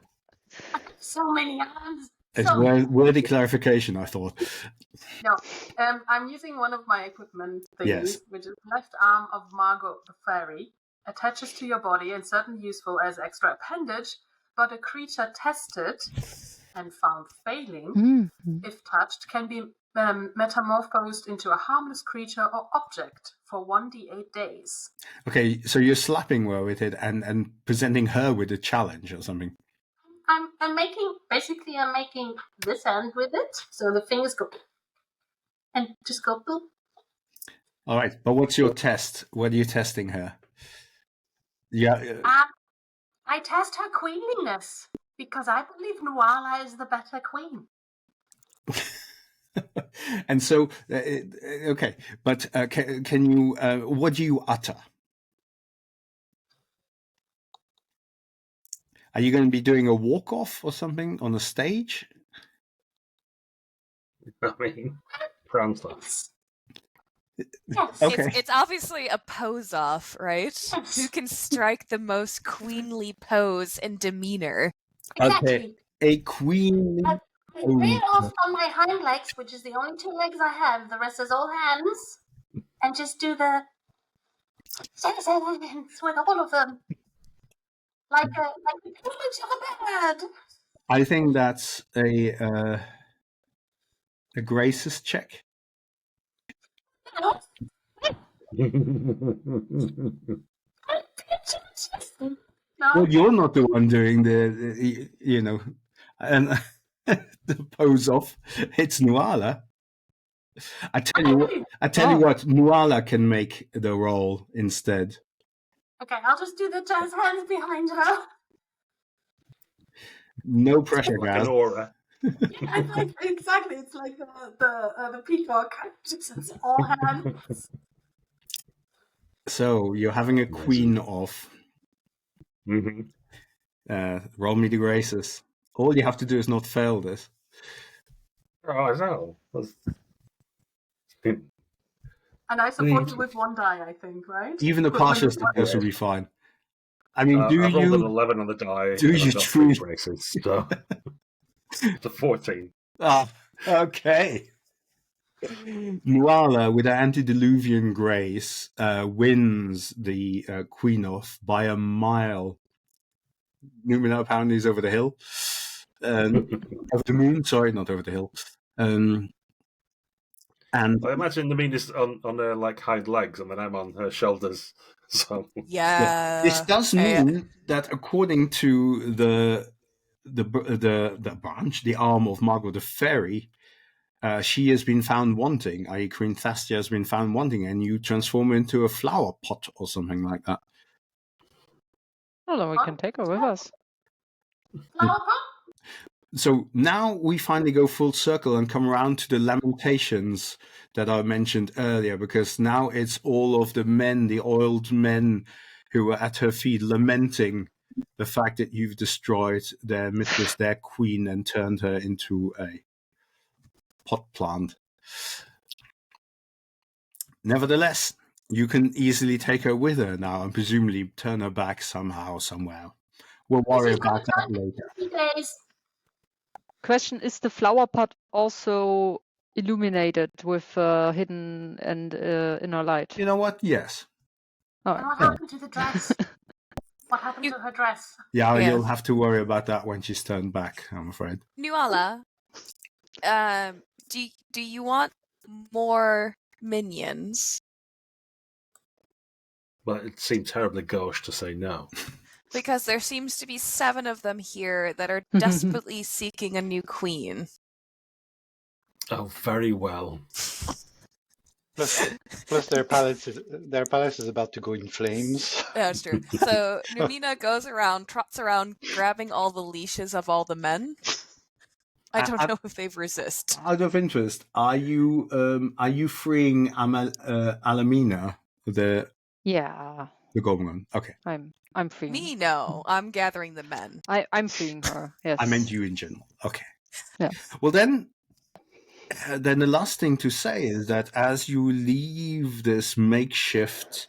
So many arms. It's So worthy clarification, I thought. No, I'm using one of my equipment thingies, Yes. which is left arm of Margot the fairy, attaches to your body and certainly useful as extra appendage, but a creature tested and found failing, Mhm. if touched, can be metamorphosed into a harmless creature or object for 1d8 days. Okay, so you're slapping her with it and presenting her with a challenge or something. I'm making this end with it, so the fingers go and just go boop. All right, but what's your test? What are you testing her? Yeah. I test her queenliness because I believe Nuala is the better queen. And so, okay, but can you? What do you utter? Are you going to be doing a walk-off or something on the stage? I mean, pram stuff. Yes. Okay. It's obviously a pose off, right? Yes. Who can strike the most queenly pose and demeanor? Exactly. Okay. A queen. I lay it off on my hind legs, which is the only two legs I have. The rest is all hands. And just do the citizens with all of them. Like the privilege of a bird. I think that's a graces check. No, Well, you're not the one doing the and the pose off. It's Nuala. I tell you what, Nuala can make the role instead. Okay, I'll just do the jazz hands behind her. No pressure, Like guys. an aura. Yeah, it's like, exactly. It's like the peacock. Just it's all hands. So you're having a queen off. Mm-hmm. Roll me the graces. All you have to do is not fail this. Oh, I know. And I support you with one die, I think, right? Even a partial success will be fine. I mean, I rolled an 11 on the die. do and you I've got truly- 3 graces, so it's a 14. Ah, okay. Nuala, with her antediluvian grace, wins the queen off by a mile. Numina apparently is over the hill. Over the moon, sorry, not over the hill. And I imagine the mean is on her like hind legs, and then I'm on her shoulders. So Yeah. this does mean that according to the branch, the arm of Margot the Fairy, she has been found wanting, i.e. Queen Thastia has been found wanting, and you transform her into a flower pot or something like that. Well, then we can take her with us. Flower pot? So now we finally go full circle and come around to the lamentations that I mentioned earlier, because now it's all of the men, the oiled men who were at her feet lamenting the fact that you've destroyed their mistress, their queen, and turned her into a pot plant. Nevertheless, you can easily take her with her now and presumably turn her back somehow, somewhere. We'll worry about that later. 3 days. Question, is the flower pot also illuminated with hidden and inner light? You know what? Yes. All And right. what happened to the dress? What happened to her dress? Yeah, Yes. you'll have to worry about that when she's turned back, I'm afraid. Nuala, do you want more minions? But it seemed terribly gauche to say no. Because there seems to be 7 of them here that are desperately seeking a new queen. Oh, very well. Plus their palace is about to go in flames. That's true. So Numina goes around, trots around, grabbing all the leashes of all the men. I don't know if they've resist. Out of interest, are you freeing Alamina, the Yeah, Gorgon? Okay, I'm freeing. Me, no. I'm gathering the men. I'm freeing her. Yes. I meant you in general. Okay. Yes. Well, then the last thing to say is that as you leave this makeshift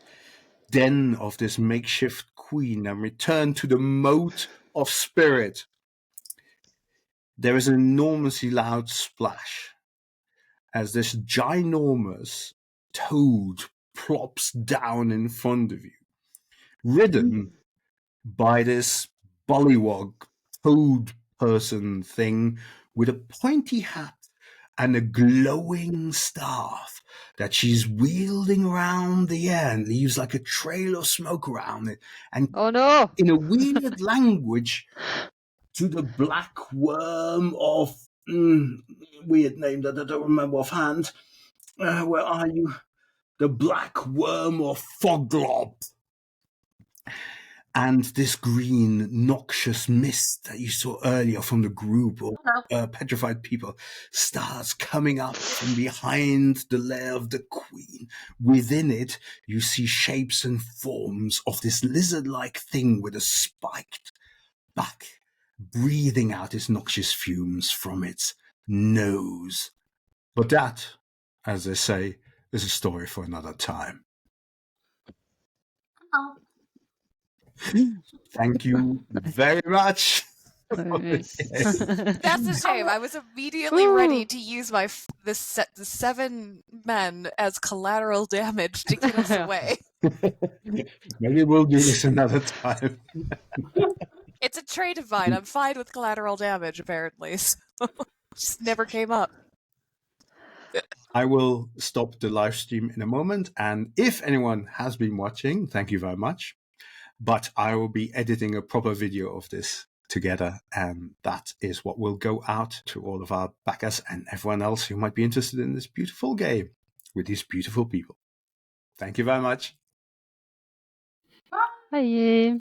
den of this makeshift queen and return to the moat of spirit, there is an enormously loud splash as this ginormous toad plops down in front of you, ridden by this bullywog toad person thing with a pointy hat and a glowing staff that she's wielding around the air and leaves like a trail of smoke around it. And Oh no! in a weird language, to the black worm of weird name that I don't remember offhand. Where are you? The black worm of Foglob. And this green noxious mist that you saw earlier from the group of petrified people starts coming up from behind the lair of the queen. Within it, you see shapes and forms of this lizard-like thing with a spiked back, breathing out its noxious fumes from its nose. But that, as they say, is a story for another time. Oh. Thank you very much. Yes. That's a shame. I was immediately ready to use the 7 men as collateral damage to get us away. Maybe we'll do this another time. It's a trait of mine. I'm fine with collateral damage, apparently. So just never came up. I will stop the live stream in a moment, and if anyone has been watching, thank you very much. But I will be editing a proper video of this together, and that is what will go out to all of our backers and everyone else who might be interested in this beautiful game with these beautiful people. Thank you very much. Bye.